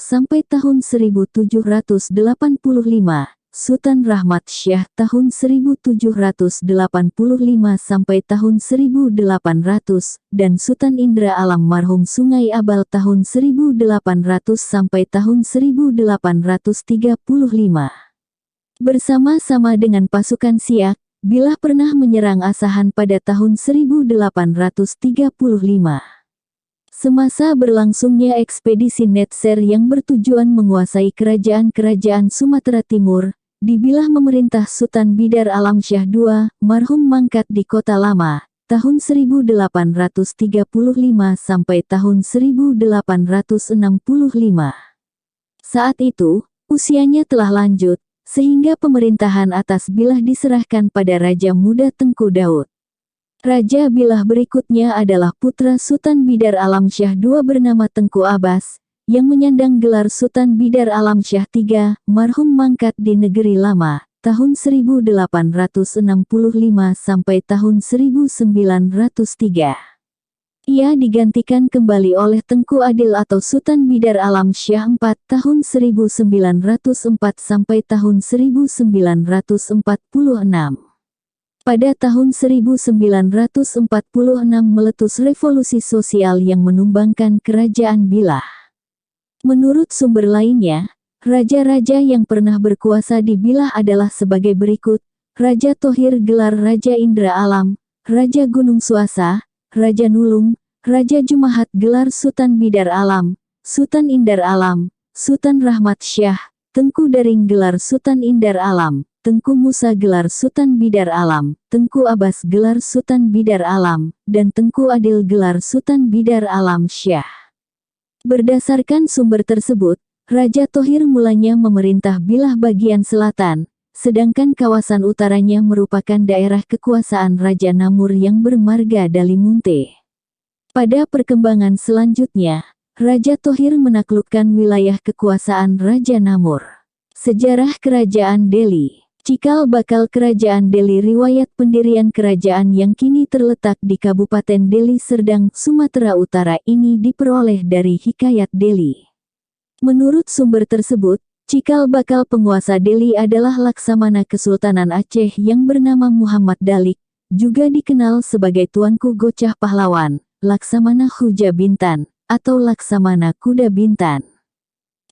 sampai tahun 1785, Sultan Rahmat Syah tahun 1785 sampai tahun 1800, dan Sultan Indra Alam marhum Sungai Abal tahun 1800 sampai tahun 1835. Bersama-sama dengan pasukan Siak, Bilah pernah menyerang Asahan pada tahun 1835. Semasa berlangsungnya ekspedisi Netser yang bertujuan menguasai kerajaan-kerajaan Sumatera Timur, di Bilah memerintah Sultan Bidar Alam Syah II, marhum mangkat di Kota Lama, tahun 1835 sampai tahun 1865. Saat itu, usianya telah lanjut, sehingga pemerintahan atas Bilah diserahkan pada Raja Muda Tengku Daud. Raja Bilah berikutnya adalah putra Sultan Bidar Alam Syah II bernama Tengku Abbas, yang menyandang gelar Sultan Bidar Alam Syah III, marhum mangkat di Negeri Lama, tahun 1865 sampai tahun 1903. Ia digantikan kembali oleh Tengku Adil atau Sultan Bidar Alam Syah IV tahun 1904 sampai tahun 1946. Pada tahun 1946 meletus revolusi sosial yang menumbangkan kerajaan Bilah. Menurut sumber lainnya, raja-raja yang pernah berkuasa di Bilah adalah sebagai berikut: Raja Thohir gelar Raja Indra Alam, Raja Gunung Suasa, Raja Nulung, Raja Jumahat gelar Sultan Bidar Alam, Sultan Indar Alam, Sultan Rahmat Syah, Tengku Daring gelar Sultan Indar Alam, Tengku Musa gelar Sultan Bidar Alam, Tengku Abbas gelar Sultan Bidar Alam, dan Tengku Adil gelar Sultan Bidar Alam Syah. Berdasarkan sumber tersebut, Raja Thohir mulanya memerintah Bilah bagian selatan, sedangkan kawasan utaranya merupakan daerah kekuasaan Raja Namur yang bermarga Dalimunte. Pada perkembangan selanjutnya, Raja Thohir menaklukkan wilayah kekuasaan Raja Namur. Sejarah Kerajaan Delhi. Cikal bakal Kerajaan Delhi. Riwayat pendirian kerajaan yang kini terletak di Kabupaten Deli Serdang, Sumatera Utara ini diperoleh dari Hikayat Delhi. Menurut sumber tersebut, cikal bakal penguasa Delhi adalah Laksamana Kesultanan Aceh yang bernama Muhammad Dalik, juga dikenal sebagai Tuanku Gocah Pahlawan, Laksamana Huja Bintan, atau Laksamana Kuda Bintan.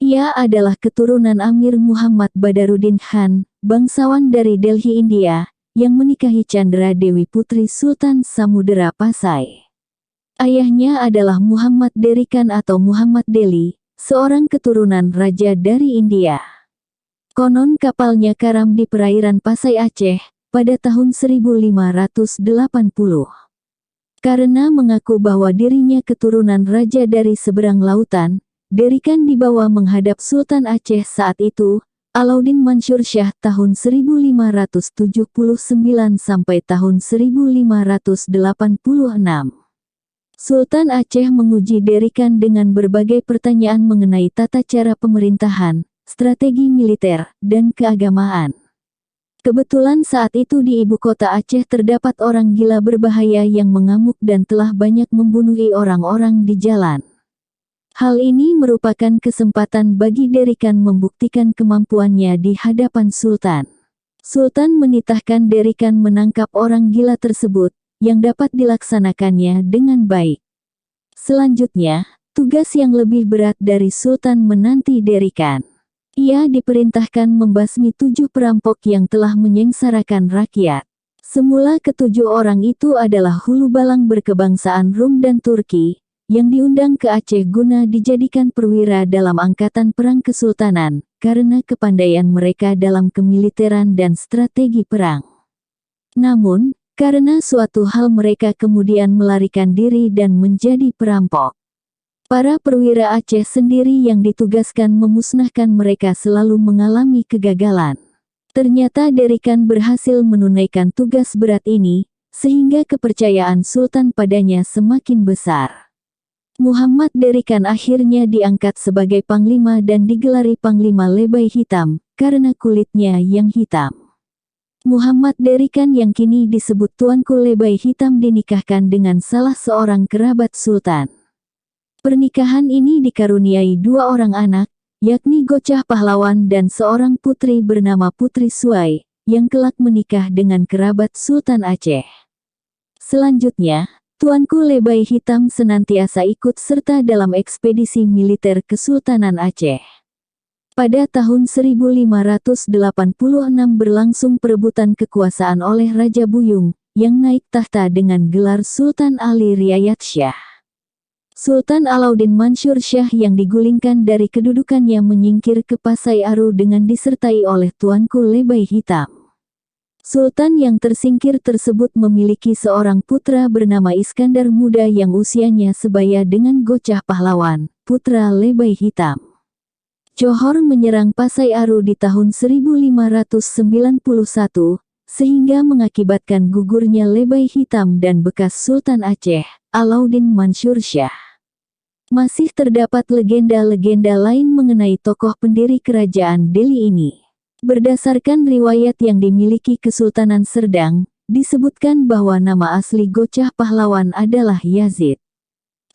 Ia adalah keturunan Amir Muhammad Badaruddin Khan, bangsawan dari Delhi, India, yang menikahi Chandra Dewi Putri Sultan Samudera Pasai. Ayahnya adalah Muhammad Derikan atau Muhammad Delhi, seorang keturunan raja dari India. Konon kapalnya karam di perairan Pasai Aceh pada tahun 1580. Karena mengaku bahwa dirinya keturunan raja dari seberang lautan, Derikan dibawa menghadap Sultan Aceh saat itu, Alauddin Mansur Shah tahun 1579 sampai tahun 1586. Sultan Aceh menguji Derikan dengan berbagai pertanyaan mengenai tata cara pemerintahan, strategi militer, dan keagamaan. Kebetulan saat itu di ibu kota Aceh terdapat orang gila berbahaya yang mengamuk dan telah banyak membunuh orang-orang di jalan. Hal ini merupakan kesempatan bagi Derikan membuktikan kemampuannya di hadapan Sultan. Sultan menitahkan Derikan menangkap orang gila tersebut, yang dapat dilaksanakannya dengan baik. Selanjutnya, tugas yang lebih berat dari Sultan menanti Derikan. Ia diperintahkan membasmi 7 perampok yang telah menyengsarakan rakyat. Semula ketujuh orang itu adalah hulu balang berkebangsaan Rum dan Turki, yang diundang ke Aceh guna dijadikan perwira dalam angkatan perang kesultanan, karena kepandaian mereka dalam kemiliteran dan strategi perang. Namun, karena suatu hal mereka kemudian melarikan diri dan menjadi perampok. Para perwira Aceh sendiri yang ditugaskan memusnahkan mereka selalu mengalami kegagalan. Ternyata Derikan berhasil menunaikan tugas berat ini, sehingga kepercayaan Sultan padanya semakin besar. Muhammad Derikan akhirnya diangkat sebagai panglima dan digelari Panglima Lebay Hitam, karena kulitnya yang hitam. Muhammad Derikan yang kini disebut Tuanku Lebay Hitam dinikahkan dengan salah seorang kerabat Sultan. Pernikahan ini dikaruniai 2 orang anak, yakni Gocah Pahlawan dan seorang putri bernama Putri Suai, yang kelak menikah dengan kerabat Sultan Aceh. Selanjutnya, Tuanku Lebay Hitam senantiasa ikut serta dalam ekspedisi militer Kesultanan Aceh. Pada tahun 1586 berlangsung perebutan kekuasaan oleh Raja Buyung, yang naik tahta dengan gelar Sultan Ali Riayat Syah. Sultan Alauddin Mansur Shah yang digulingkan dari kedudukannya menyingkir ke Pasai Aru dengan disertai oleh Tuanku Lebay Hitam. Sultan yang tersingkir tersebut memiliki seorang putra bernama Iskandar Muda yang usianya sebaya dengan Gocah Pahlawan, putra Lebay Hitam. Johor menyerang Pasai Aru di tahun 1591, sehingga mengakibatkan gugurnya Lebay Hitam dan bekas Sultan Aceh, Alauddin Mansur Shah. Masih terdapat legenda-legenda lain mengenai tokoh pendiri kerajaan Delhi ini. Berdasarkan riwayat yang dimiliki Kesultanan Serdang, disebutkan bahwa nama asli Gocah Pahlawan adalah Yazid.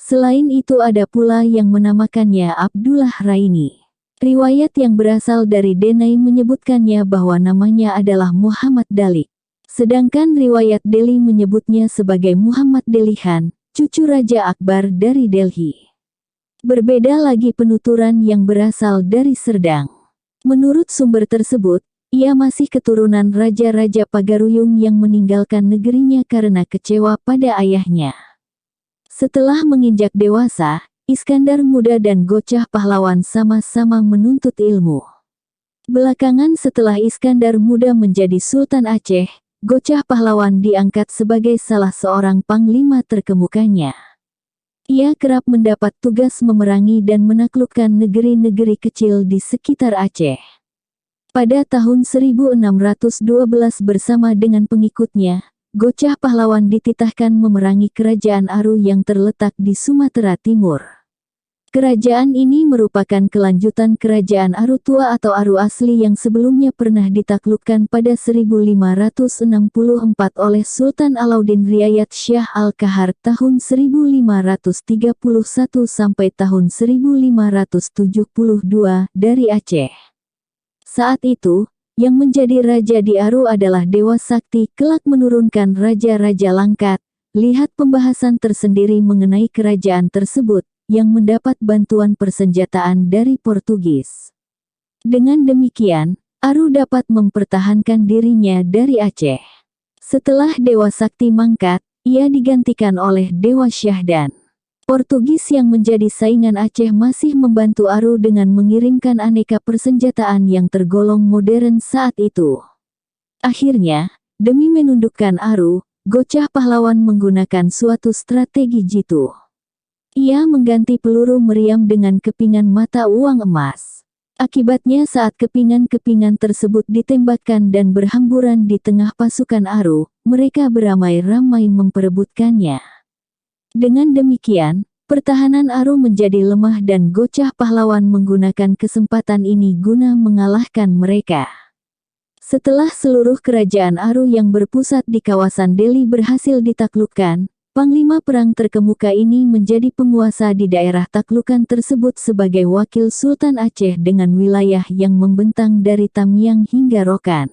Selain itu ada pula yang menamakannya Abdullah Raini. Riwayat yang berasal dari Denai menyebutkannya bahwa namanya adalah Muhammad Dalik. Sedangkan riwayat Delhi menyebutnya sebagai Muhammad Delihan, cucu Raja Akbar dari Delhi. Berbeda lagi penuturan yang berasal dari Serdang. Menurut sumber tersebut, ia masih keturunan Raja-Raja Pagaruyung yang meninggalkan negerinya karena kecewa pada ayahnya. Setelah menginjak dewasa, Iskandar Muda dan Gocah Pahlawan sama-sama menuntut ilmu. Belakangan setelah Iskandar Muda menjadi Sultan Aceh, Gocah Pahlawan diangkat sebagai salah seorang panglima terkemukanya. Ia kerap mendapat tugas memerangi dan menaklukkan negeri-negeri kecil di sekitar Aceh. Pada tahun 1612 bersama dengan pengikutnya, Gocah Pahlawan dititahkan memerangi Kerajaan Aru yang terletak di Sumatera Timur. Kerajaan ini merupakan kelanjutan Kerajaan Aru Tua atau Aru asli yang sebelumnya pernah ditaklukkan pada 1564 oleh Sultan Alauddin Riayat Syah Al-Kahar tahun 1531 sampai tahun 1572 dari Aceh. Saat itu, yang menjadi raja di Aru adalah Dewa Sakti kelak menurunkan raja-raja Langkat. Lihat pembahasan tersendiri mengenai kerajaan tersebut, yang mendapat bantuan persenjataan dari Portugis. Dengan demikian, Aru dapat mempertahankan dirinya dari Aceh. Setelah Dewa Sakti mangkat, ia digantikan oleh Dewa Syahdan. Portugis yang menjadi saingan Aceh masih membantu Aru dengan mengirimkan aneka persenjataan yang tergolong modern saat itu. Akhirnya, demi menundukkan Aru, Gocah Pahlawan menggunakan suatu strategi jitu. Ia mengganti peluru meriam dengan kepingan mata uang emas. Akibatnya saat kepingan-kepingan tersebut ditembakkan dan berhamburan di tengah pasukan Aru, mereka beramai-ramai memperebutkannya. Dengan demikian, pertahanan Aru menjadi lemah dan Gocah Pahlawan menggunakan kesempatan ini guna mengalahkan mereka. Setelah seluruh kerajaan Aru yang berpusat di kawasan Delhi berhasil ditaklukkan, Panglima perang terkemuka ini menjadi penguasa di daerah taklukan tersebut sebagai wakil Sultan Aceh dengan wilayah yang membentang dari Tamiang hingga Rokan.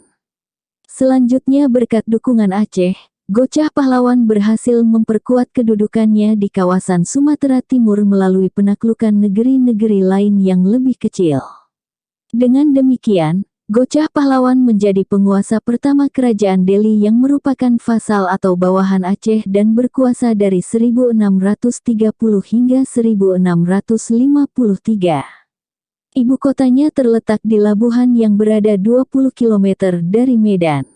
Selanjutnya berkat dukungan Aceh, Gocah Pahlawan berhasil memperkuat kedudukannya di kawasan Sumatera Timur melalui penaklukan negeri-negeri lain yang lebih kecil. Dengan demikian, Gocah Pahlawan menjadi penguasa pertama Kerajaan Delhi yang merupakan vasal atau bawahan Aceh dan berkuasa dari 1630 hingga 1653. Ibu kotanya terletak di Labuhan yang berada 20 km dari Medan.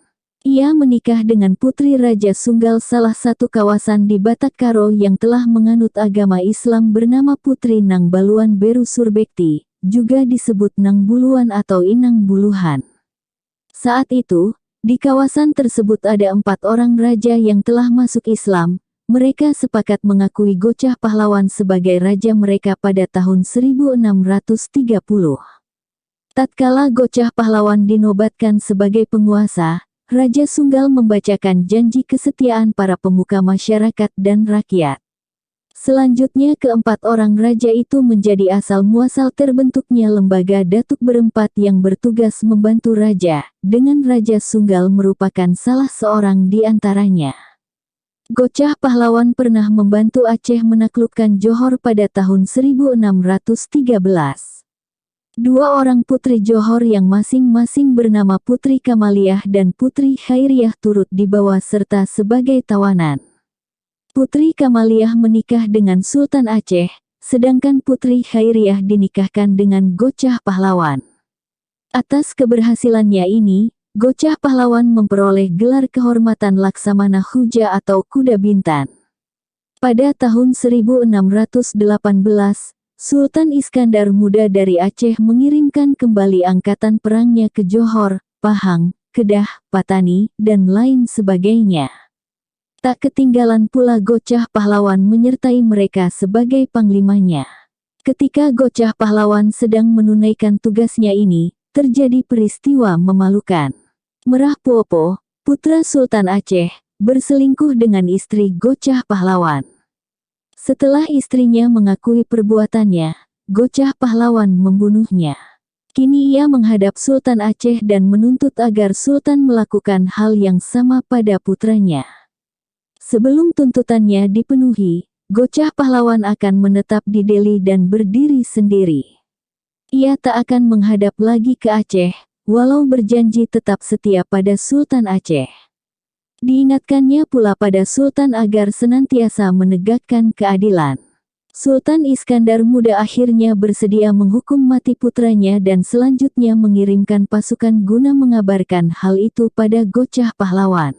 Ia menikah dengan putri Raja Sunggal salah satu kawasan di Batak Karo yang telah menganut agama Islam bernama Putri Nang Baluan Beru Surbekti, juga disebut Nang Buluan atau Inang Buluhan. Saat itu, di kawasan tersebut ada 4 orang raja yang telah masuk Islam. Mereka sepakat mengakui Gocah Pahlawan sebagai raja mereka pada tahun 1630. Tatkala Gocah Pahlawan dinobatkan sebagai penguasa, Raja Sunggal membacakan janji kesetiaan para pemuka masyarakat dan rakyat. Selanjutnya keempat orang raja itu menjadi asal muasal terbentuknya lembaga datuk berempat yang bertugas membantu raja, dengan Raja Sunggal merupakan salah seorang di antaranya. Gocah Pahlawan pernah membantu Aceh menaklukkan Johor pada tahun 1613. 2 orang putri Johor yang masing-masing bernama Putri Kamaliah dan Putri Khairiah turut dibawa serta sebagai tawanan. Putri Kamaliah menikah dengan Sultan Aceh, sedangkan Putri Khairiah dinikahkan dengan Gocah Pahlawan. Atas keberhasilannya ini, Gocah Pahlawan memperoleh gelar kehormatan Laksamana Khuja atau Kuda Bintan. Pada tahun 1618, Sultan Iskandar Muda dari Aceh mengirimkan kembali angkatan perangnya ke Johor, Pahang, Kedah, Patani, dan lain sebagainya. Tak ketinggalan pula Gocah Pahlawan menyertai mereka sebagai panglimanya. Ketika Gocah Pahlawan sedang menunaikan tugasnya ini, terjadi peristiwa memalukan. Merah Puopo, putra Sultan Aceh, berselingkuh dengan istri Gocah Pahlawan. Setelah istrinya mengakui perbuatannya, Gocah Pahlawan membunuhnya. Kini ia menghadap Sultan Aceh dan menuntut agar Sultan melakukan hal yang sama pada putranya. Sebelum tuntutannya dipenuhi, Gocah Pahlawan akan menetap di Delhi dan berdiri sendiri. Ia tak akan menghadap lagi ke Aceh, walau berjanji tetap setia pada Sultan Aceh. Diingatkannya pula pada Sultan agar senantiasa menegakkan keadilan. Sultan Iskandar Muda akhirnya bersedia menghukum mati putranya dan selanjutnya mengirimkan pasukan guna mengabarkan hal itu pada Gocah Pahlawan.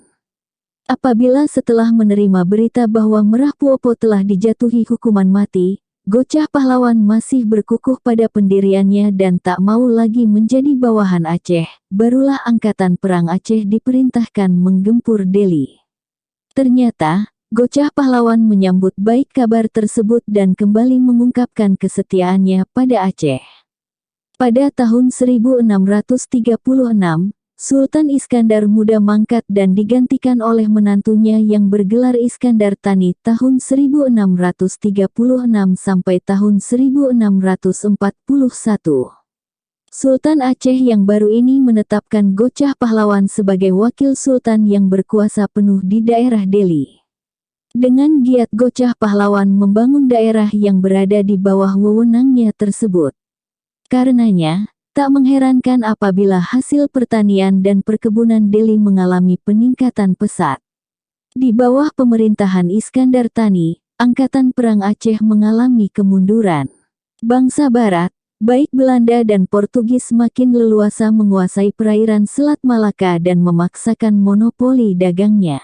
Apabila setelah menerima berita bahwa Merah Puopo telah dijatuhi hukuman mati, Gocah Pahlawan masih berkukuh pada pendiriannya dan tak mau lagi menjadi bawahan Aceh, barulah angkatan perang Aceh diperintahkan menggempur Delhi. Ternyata, Gocah Pahlawan menyambut baik kabar tersebut dan kembali mengungkapkan kesetiaannya pada Aceh. Pada tahun 1636, Sultan Iskandar Muda mangkat dan digantikan oleh menantunya yang bergelar Iskandar Tani tahun 1636 sampai tahun 1641. Sultan Aceh yang baru ini menetapkan Gocah Pahlawan sebagai wakil sultan yang berkuasa penuh di daerah Delhi. Dengan giat Gocah Pahlawan membangun daerah yang berada di bawah wewenangnya tersebut. Karenanya, tak mengherankan apabila hasil pertanian dan perkebunan Delhi mengalami peningkatan pesat. Di bawah pemerintahan Iskandar Tani, angkatan perang Aceh mengalami kemunduran. Bangsa Barat, baik Belanda dan Portugis makin leluasa menguasai perairan Selat Malaka dan memaksakan monopoli dagangnya.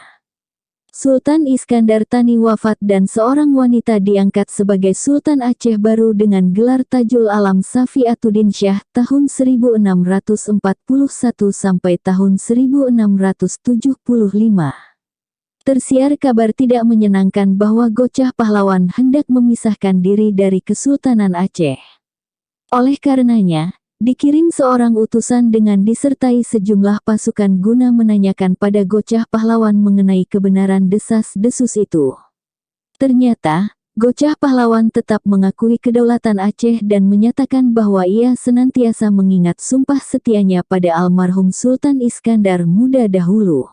Sultan Iskandar Tani wafat dan seorang wanita diangkat sebagai Sultan Aceh baru dengan gelar Tajul Alam Safiatuddin Syah tahun 1641 sampai tahun 1675. Tersiar kabar tidak menyenangkan bahwa Gocah Pahlawan hendak memisahkan diri dari Kesultanan Aceh. Oleh karenanya, dikirim seorang utusan dengan disertai sejumlah pasukan guna menanyakan pada Gocah Pahlawan mengenai kebenaran desas-desus itu. Ternyata, Gocah Pahlawan tetap mengakui kedaulatan Aceh dan menyatakan bahwa ia senantiasa mengingat sumpah setianya pada almarhum Sultan Iskandar Muda dahulu.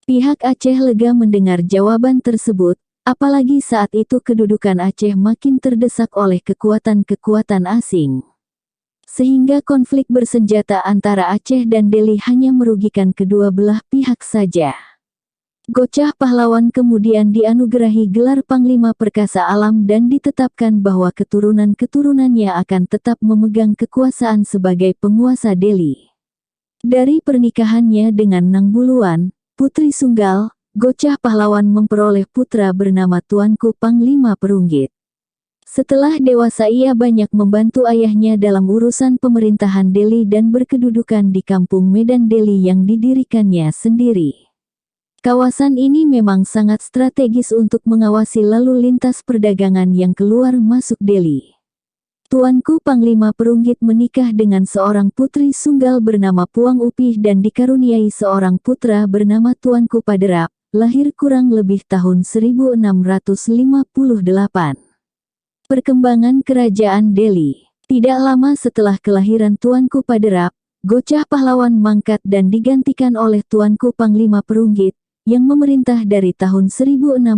Pihak Aceh lega mendengar jawaban tersebut, apalagi saat itu kedudukan Aceh makin terdesak oleh kekuatan-kekuatan asing. Sehingga konflik bersenjata antara Aceh dan Delhi hanya merugikan kedua belah pihak saja. Gocah Pahlawan kemudian dianugerahi gelar Panglima Perkasa Alam dan ditetapkan bahwa keturunan-keturunannya akan tetap memegang kekuasaan sebagai penguasa Delhi. Dari pernikahannya dengan Nang Buluan, putri Sunggal, Gocah Pahlawan memperoleh putra bernama Tuanku Panglima Perunggit. Setelah dewasa ia banyak membantu ayahnya dalam urusan pemerintahan Delhi dan berkedudukan di kampung Medan Delhi yang didirikannya sendiri. Kawasan ini memang sangat strategis untuk mengawasi lalu lintas perdagangan yang keluar masuk Delhi. Tuanku Panglima Perunggit menikah dengan seorang putri Sunggal bernama Puang Upih dan dikaruniai seorang putra bernama Tuanku Paderap, lahir kurang lebih tahun 1658. Perkembangan Kerajaan Delhi. Tidak lama setelah kelahiran Tuanku Paderap, Gocah Pahlawan mangkat dan digantikan oleh Tuanku Panglima Perunggit, yang memerintah dari tahun 1653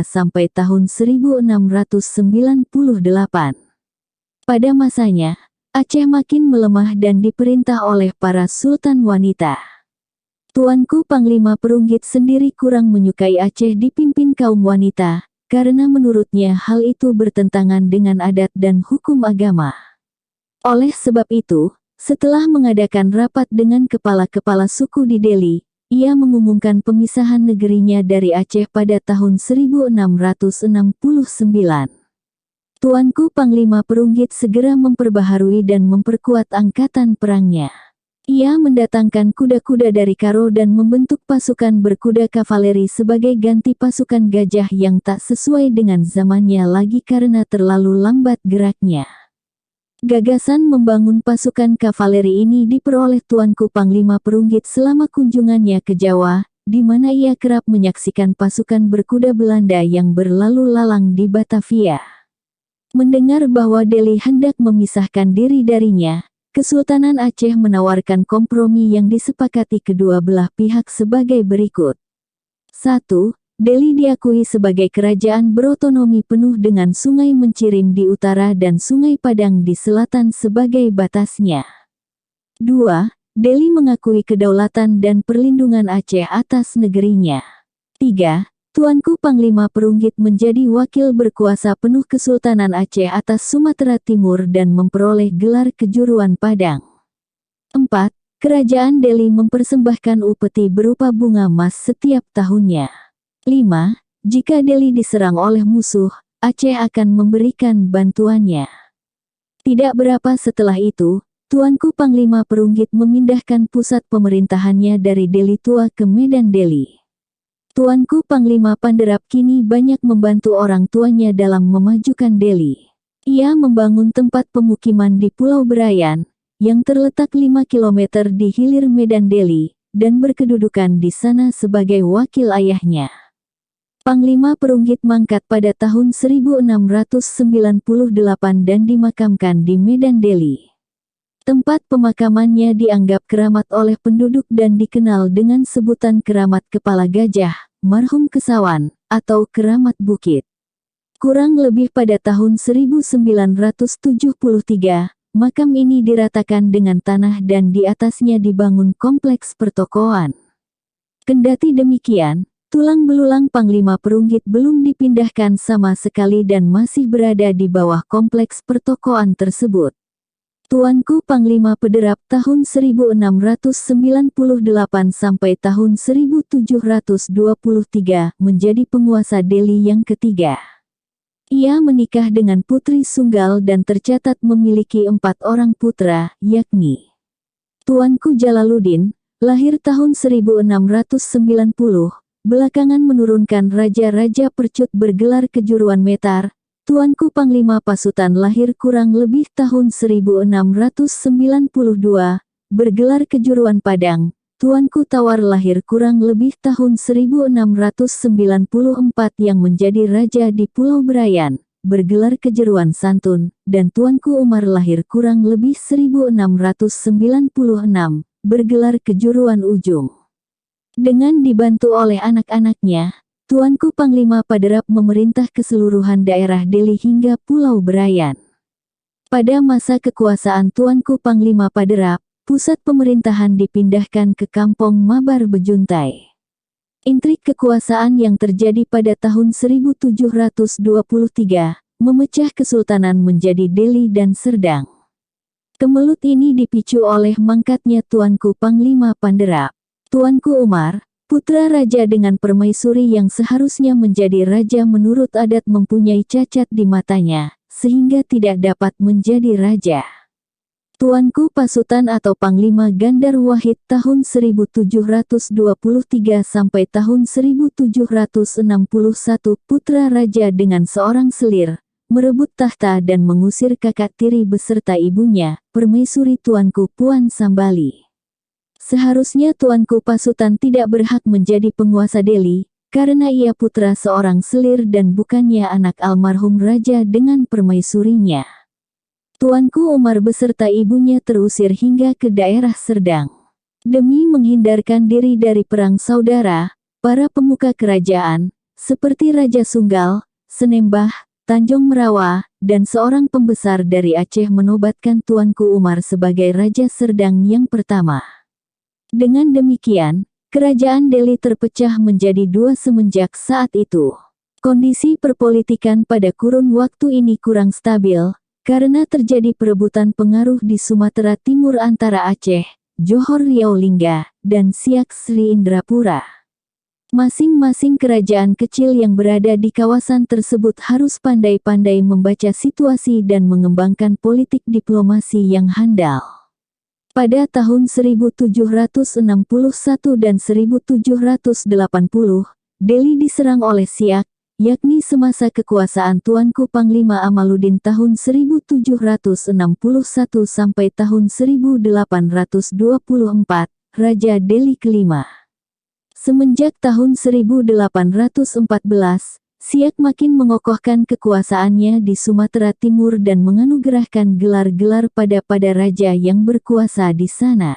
sampai tahun 1698. Pada masanya, Aceh makin melemah dan diperintah oleh para sultan wanita. Tuanku Panglima Perunggit sendiri kurang menyukai Aceh dipimpin kaum wanita, karena menurutnya hal itu bertentangan dengan adat dan hukum agama. Oleh sebab itu, setelah mengadakan rapat dengan kepala-kepala suku di Delhi, ia mengumumkan pemisahan negerinya dari Aceh pada tahun 1669. Tuanku Panglima Perunggit segera memperbaharui dan memperkuat angkatan perangnya. Ia mendatangkan kuda-kuda dari Karo dan membentuk pasukan berkuda kavaleri sebagai ganti pasukan gajah yang tak sesuai dengan zamannya lagi karena terlalu lambat geraknya. Gagasan membangun pasukan kavaleri ini diperoleh Tuanku Panglima Perunggit selama kunjungannya ke Jawa, di mana ia kerap menyaksikan pasukan berkuda Belanda yang berlalu lalang di Batavia. Mendengar bahwa Delhi hendak memisahkan diri darinya, Kesultanan Aceh menawarkan kompromi yang disepakati kedua belah pihak sebagai berikut. 1. Delhi diakui sebagai kerajaan berotonomi penuh dengan Sungai Mencirim di utara dan Sungai Padang di selatan sebagai batasnya. 2. Delhi mengakui kedaulatan dan perlindungan Aceh atas negerinya. 3. Tuanku Panglima Perunggit menjadi wakil berkuasa penuh Kesultanan Aceh atas Sumatera Timur dan memperoleh gelar Kejuruan Padang. 4. Kerajaan Delhi mempersembahkan upeti berupa bunga emas setiap tahunnya. 5. Jika Delhi diserang oleh musuh, Aceh akan memberikan bantuannya. Tidak berapa setelah itu, Tuanku Panglima Perunggit memindahkan pusat pemerintahannya dari Delhi Tua ke Medan Delhi. Tuanku Panglima Panderap kini banyak membantu orang tuanya dalam memajukan Delhi. Ia membangun tempat pemukiman di Pulau Berayan, yang terletak 5 km di hilir Medan Delhi, dan berkedudukan di sana sebagai wakil ayahnya. Panglima Perunggit mangkat pada tahun 1698 dan dimakamkan di Medan Delhi. Tempat pemakamannya dianggap keramat oleh penduduk dan dikenal dengan sebutan Keramat Kepala Gajah, Marhum Kesawan, atau Keramat Bukit. Kurang lebih pada tahun 1973, makam ini diratakan dengan tanah dan di atasnya dibangun kompleks pertokoan. Kendati demikian, tulang belulang Panglima Perunggit belum dipindahkan sama sekali dan masih berada di bawah kompleks pertokoan tersebut. Tuanku Panglima Pederap tahun 1698 sampai tahun 1723 menjadi penguasa Delhi yang ketiga. Ia menikah dengan Putri Sunggal dan tercatat memiliki 4 orang putra, yakni Tuanku Jalaluddin, lahir tahun 1690, belakangan menurunkan Raja-Raja Percut bergelar Kejuruan Metar. Tuanku Panglima Pasutan lahir kurang lebih tahun 1692, bergelar Kejuruan Padang. Tuanku Tawar lahir kurang lebih tahun 1694 yang menjadi raja di Pulau Berayan, bergelar Kejuruan Santun, dan Tuanku Umar lahir kurang lebih 1696, bergelar Kejuruan Ujung. Dengan dibantu oleh anak-anaknya, Tuanku Panglima Paderap memerintah keseluruhan daerah Delhi hingga Pulau Berayan. Pada masa kekuasaan Tuanku Panglima Paderap, pusat pemerintahan dipindahkan ke Kampung Mabar Bejuntai. Intrik kekuasaan yang terjadi pada tahun 1723 memecah kesultanan menjadi Delhi dan Serdang. Kemelut ini dipicu oleh mangkatnya Tuanku Panglima Paderap. Tuanku Umar, putra raja dengan permaisuri yang seharusnya menjadi raja menurut adat mempunyai cacat di matanya, sehingga tidak dapat menjadi raja. Tuanku Pasutan atau Panglima Gandar Wahid tahun 1723 sampai tahun 1761 putra raja dengan seorang selir, merebut tahta dan mengusir kakak tiri beserta ibunya, permaisuri Tuanku Puan Sambali. Seharusnya Tuanku Pasutan tidak berhak menjadi penguasa Delhi, karena ia putra seorang selir dan bukannya anak almarhum raja dengan permaisurinya. Tuanku Umar beserta ibunya terusir hingga ke daerah Serdang. Demi menghindarkan diri dari perang saudara, para pemuka kerajaan, seperti Raja Sunggal, Senembah, Tanjung Merawa, dan seorang pembesar dari Aceh menobatkan Tuanku Umar sebagai Raja Serdang yang pertama. Dengan demikian, kerajaan Delhi terpecah menjadi dua semenjak saat itu. Kondisi perpolitikan pada kurun waktu ini kurang stabil, karena terjadi perebutan pengaruh di Sumatera Timur antara Aceh, Johor Riau Lingga, dan Siak Sri Indrapura. Masing-masing kerajaan kecil yang berada di kawasan tersebut harus pandai-pandai membaca situasi dan mengembangkan politik diplomasi yang handal. Pada tahun 1761 dan 1780, Delhi diserang oleh Siak, yakni semasa kekuasaan Tuanku Panglima Amaluddin tahun 1761 sampai tahun 1824, Raja Delhi kelima. Semenjak tahun 1814, Siak makin mengokohkan kekuasaannya di Sumatera Timur dan menganugerahkan gelar-gelar pada raja yang berkuasa di sana.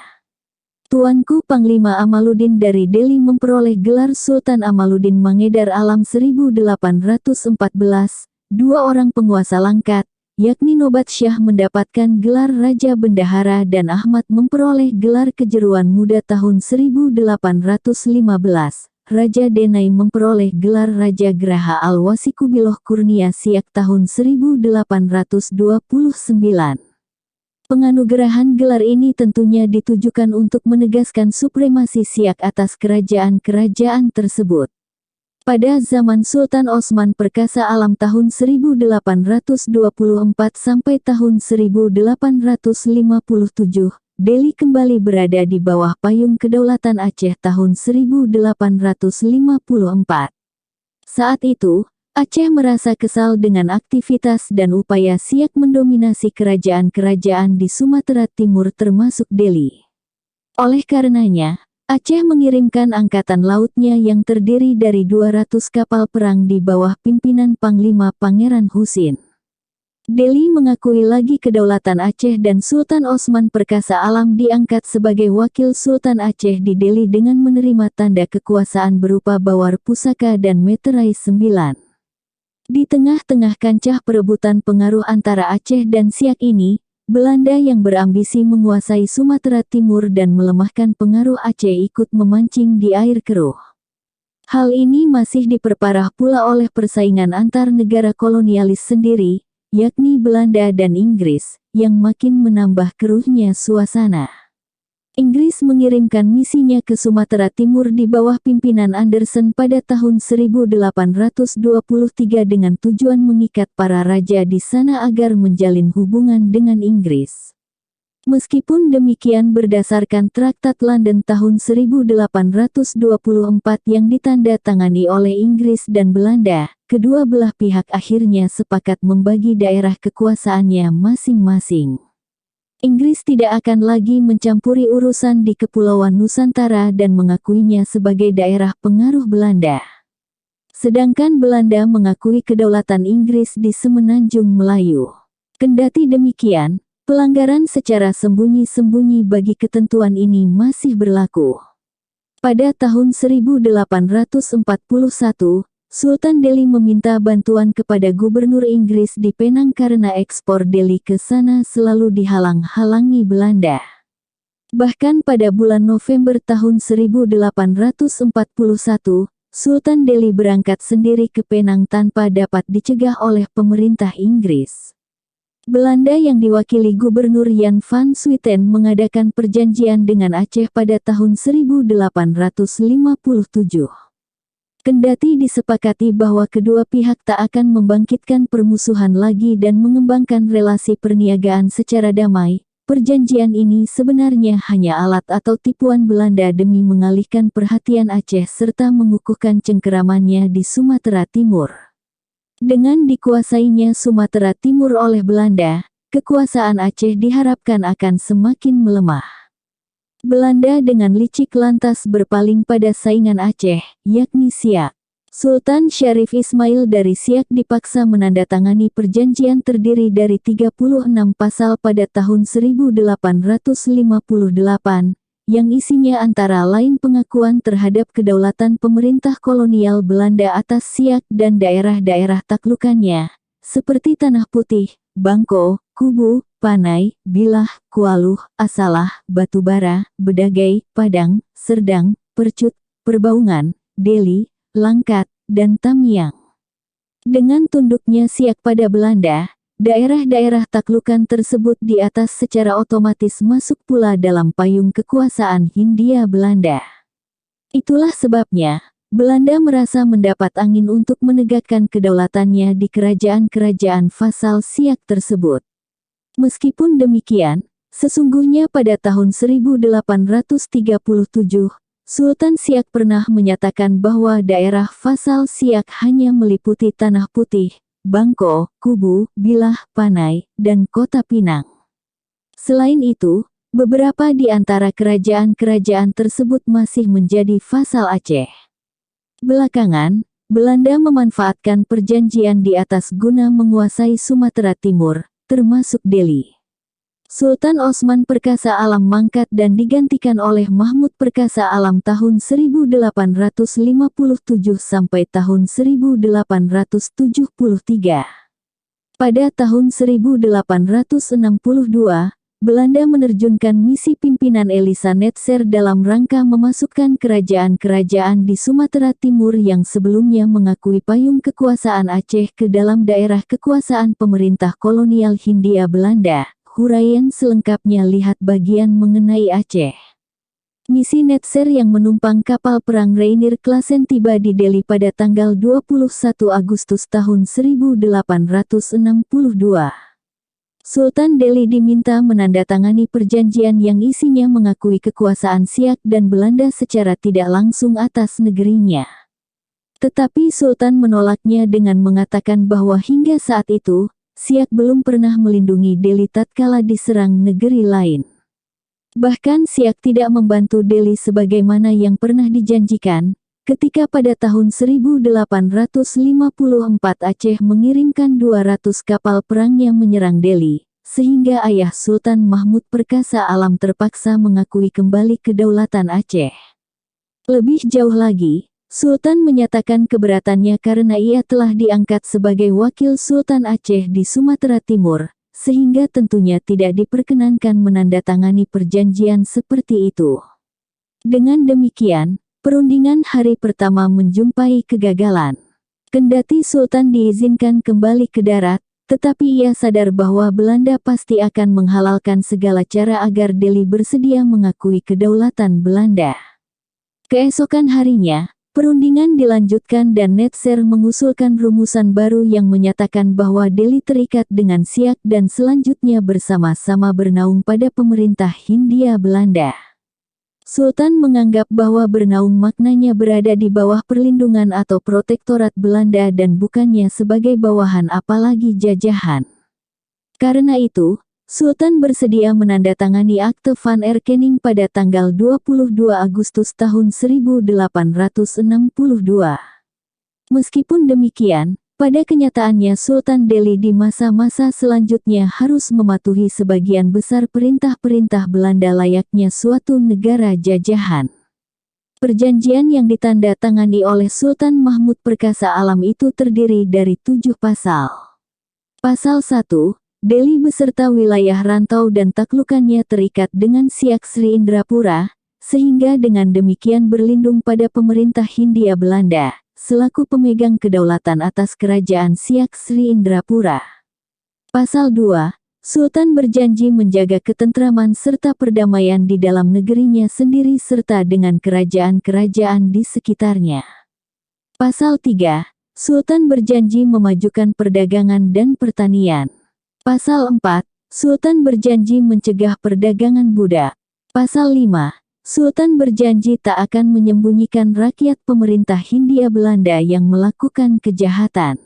Tuanku Panglima Amaluddin dari Delhi memperoleh gelar Sultan Amaluddin Mangedar Alam 1814, dua orang penguasa Langkat, yakni Nobat Syah mendapatkan gelar Raja Bendahara dan Ahmad memperoleh gelar Kejeruan Muda tahun 1815. Raja Denai memperoleh gelar Raja Graha Al-Wasikubiloh Kurnia Siak tahun 1829. Penganugerahan gelar ini tentunya ditujukan untuk menegaskan supremasi Siak atas kerajaan-kerajaan tersebut. Pada zaman Sultan Osman Perkasa Alam tahun 1824 sampai tahun 1857, Delhi kembali berada di bawah payung Kedaulatan Aceh tahun 1854. Saat itu, Aceh merasa kesal dengan aktivitas dan upaya Siak mendominasi kerajaan-kerajaan di Sumatera Timur termasuk Delhi. Oleh karenanya, Aceh mengirimkan angkatan lautnya yang terdiri dari 200 kapal perang di bawah pimpinan Panglima Pangeran Husin. Delhi mengakui lagi kedaulatan Aceh dan Sultan Osman Perkasa Alam diangkat sebagai wakil Sultan Aceh di Delhi dengan menerima tanda kekuasaan berupa bawar pusaka dan meterai 9. Di tengah-tengah kancah perebutan pengaruh antara Aceh dan Siak ini, Belanda yang berambisi menguasai Sumatera Timur dan melemahkan pengaruh Aceh ikut memancing di air keruh. Hal ini masih diperparah pula oleh persaingan antar negara kolonialis sendiri, yakni Belanda dan Inggris, yang makin menambah keruhnya suasana. Inggris mengirimkan misinya ke Sumatera Timur di bawah pimpinan Anderson pada tahun 1823 dengan tujuan mengikat para raja di sana agar menjalin hubungan dengan Inggris. Meskipun demikian berdasarkan Traktat London tahun 1824 yang ditandatangani oleh Inggris dan Belanda, kedua belah pihak akhirnya sepakat membagi daerah kekuasaannya masing-masing. Inggris tidak akan lagi mencampuri urusan di Kepulauan Nusantara dan mengakuinya sebagai daerah pengaruh Belanda. Sedangkan Belanda mengakui kedaulatan Inggris di Semenanjung Melayu. Kendati demikian, pelanggaran secara sembunyi-sembunyi bagi ketentuan ini masih berlaku. Pada tahun 1841, Sultan Delhi meminta bantuan kepada Gubernur Inggris di Penang karena ekspor Delhi ke sana selalu dihalang-halangi Belanda. Bahkan pada bulan November tahun 1841, Sultan Delhi berangkat sendiri ke Penang tanpa dapat dicegah oleh pemerintah Inggris. Belanda yang diwakili Gubernur Jan van Swieten mengadakan perjanjian dengan Aceh pada tahun 1857. Kendati disepakati bahwa kedua pihak tak akan membangkitkan permusuhan lagi dan mengembangkan relasi perniagaan secara damai, perjanjian ini sebenarnya hanya alat atau tipuan Belanda demi mengalihkan perhatian Aceh serta mengukuhkan cengkeramannya di Sumatera Timur. Dengan dikuasainya Sumatera Timur oleh Belanda, kekuasaan Aceh diharapkan akan semakin melemah. Belanda dengan licik lantas berpaling pada saingan Aceh, yakni Siak. Sultan Syarif Ismail dari Siak dipaksa menandatangani perjanjian terdiri dari 36 pasal pada tahun 1858, yang isinya antara lain pengakuan terhadap kedaulatan pemerintah kolonial Belanda atas Siak dan daerah-daerah taklukannya, seperti Tanah Putih, Bangko, Kubu, Panai, Bilah, Kualuh, Asalah, Batubara, Bedagai, Padang, Serdang, Percut, Perbaungan, Deli, Langkat, dan Tamiang. Dengan tunduknya Siak pada Belanda, daerah-daerah taklukan tersebut di atas secara otomatis masuk pula dalam payung kekuasaan Hindia Belanda. Itulah sebabnya, Belanda merasa mendapat angin untuk menegakkan kedaulatannya di kerajaan-kerajaan vasal Siak tersebut. Meskipun demikian, sesungguhnya pada tahun 1837, Sultan Siak pernah menyatakan bahwa daerah vasal Siak hanya meliputi Tanah Putih, Bangko, Kubu, Bilah, Panai, dan Kota Pinang. Selain itu, beberapa di antara kerajaan-kerajaan tersebut masih menjadi vasal Aceh. Belakangan, Belanda memanfaatkan perjanjian di atas guna menguasai Sumatera Timur, termasuk Delhi. Sultan Osman Perkasa Alam mangkat dan digantikan oleh Mahmud Perkasa Alam tahun 1857 sampai tahun 1873. Pada tahun 1862, Belanda menerjunkan misi pimpinan Elisa Netzer dalam rangka memasukkan kerajaan-kerajaan di Sumatera Timur yang sebelumnya mengakui payung kekuasaan Aceh ke dalam daerah kekuasaan pemerintah kolonial Hindia Belanda. Huraian selengkapnya lihat bagian mengenai Aceh. Misi Netzer yang menumpang kapal perang Rainier Klasen tiba di Delhi pada tanggal 21 Agustus tahun 1862. Sultan Delhi diminta menandatangani perjanjian yang isinya mengakui kekuasaan Siak dan Belanda secara tidak langsung atas negerinya. Tetapi Sultan menolaknya dengan mengatakan bahwa hingga saat itu, Siak belum pernah melindungi Delhi tatkala diserang negeri lain. Bahkan Siak tidak membantu Delhi sebagaimana yang pernah dijanjikan, ketika pada tahun 1854 Aceh mengirimkan 200 kapal perangnya menyerang Delhi, sehingga ayah Sultan Mahmud Perkasa Alam terpaksa mengakui kembali kedaulatan Aceh. Lebih jauh lagi, Sultan menyatakan keberatannya karena ia telah diangkat sebagai wakil Sultan Aceh di Sumatera Timur, sehingga tentunya tidak diperkenankan menandatangani perjanjian seperti itu. Dengan demikian, perundingan hari pertama menjumpai kegagalan. Kendati Sultan diizinkan kembali ke darat, tetapi ia sadar bahwa Belanda pasti akan menghalalkan segala cara agar Delhi bersedia mengakui kedaulatan Belanda. Keesokan harinya, perundingan dilanjutkan dan Netzer mengusulkan rumusan baru yang menyatakan bahwa Delhi terikat dengan Siak dan selanjutnya bersama-sama bernaung pada pemerintah Hindia Belanda. Sultan menganggap bahwa bernaung maknanya berada di bawah perlindungan atau protektorat Belanda dan bukannya sebagai bawahan apalagi jajahan. Karena itu, Sultan bersedia menandatangani Akte van Erkenning pada tanggal 22 Agustus tahun 1862. Meskipun demikian, pada kenyataannya Sultan Delhi di masa-masa selanjutnya harus mematuhi sebagian besar perintah-perintah Belanda layaknya suatu negara jajahan. Perjanjian yang ditandatangani oleh Sultan Mahmud Perkasa Alam itu terdiri dari 7 pasal. Pasal 1, Delhi beserta wilayah rantau dan taklukannya terikat dengan Siak Sri Indrapura, sehingga dengan demikian berlindung pada pemerintah Hindia Belanda, selaku pemegang kedaulatan atas kerajaan Siak Sri Indrapura. Pasal 2, Sultan berjanji menjaga ketentraman serta perdamaian di dalam negerinya sendiri serta dengan kerajaan-kerajaan di sekitarnya. Pasal 3, Sultan berjanji memajukan perdagangan dan pertanian. Pasal 4, Sultan berjanji mencegah perdagangan budak. Pasal 5, Sultan berjanji tak akan menyembunyikan rakyat pemerintah Hindia Belanda yang melakukan kejahatan.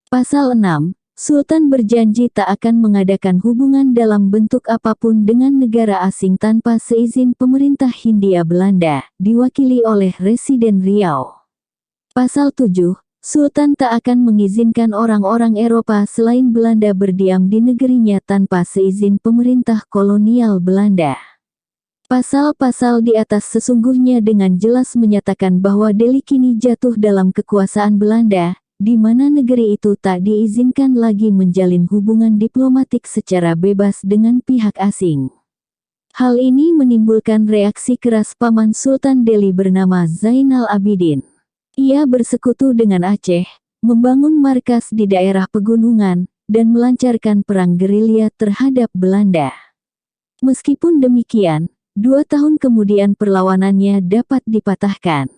Pasal 6, Sultan berjanji tak akan mengadakan hubungan dalam bentuk apapun dengan negara asing tanpa seizin pemerintah Hindia Belanda, diwakili oleh Residen Riau. Pasal 7, Sultan tak akan mengizinkan orang-orang Eropa selain Belanda berdiam di negerinya tanpa seizin pemerintah kolonial Belanda. Pasal-pasal di atas sesungguhnya dengan jelas menyatakan bahwa Delhi kini jatuh dalam kekuasaan Belanda, di mana negeri itu tak diizinkan lagi menjalin hubungan diplomatik secara bebas dengan pihak asing. Hal ini menimbulkan reaksi keras paman Sultan Delhi bernama Zainal Abidin. Ia bersekutu dengan Aceh, membangun markas di daerah pegunungan, dan melancarkan perang gerilya terhadap Belanda. Meskipun demikian, 2 tahun kemudian perlawanannya dapat dipatahkan.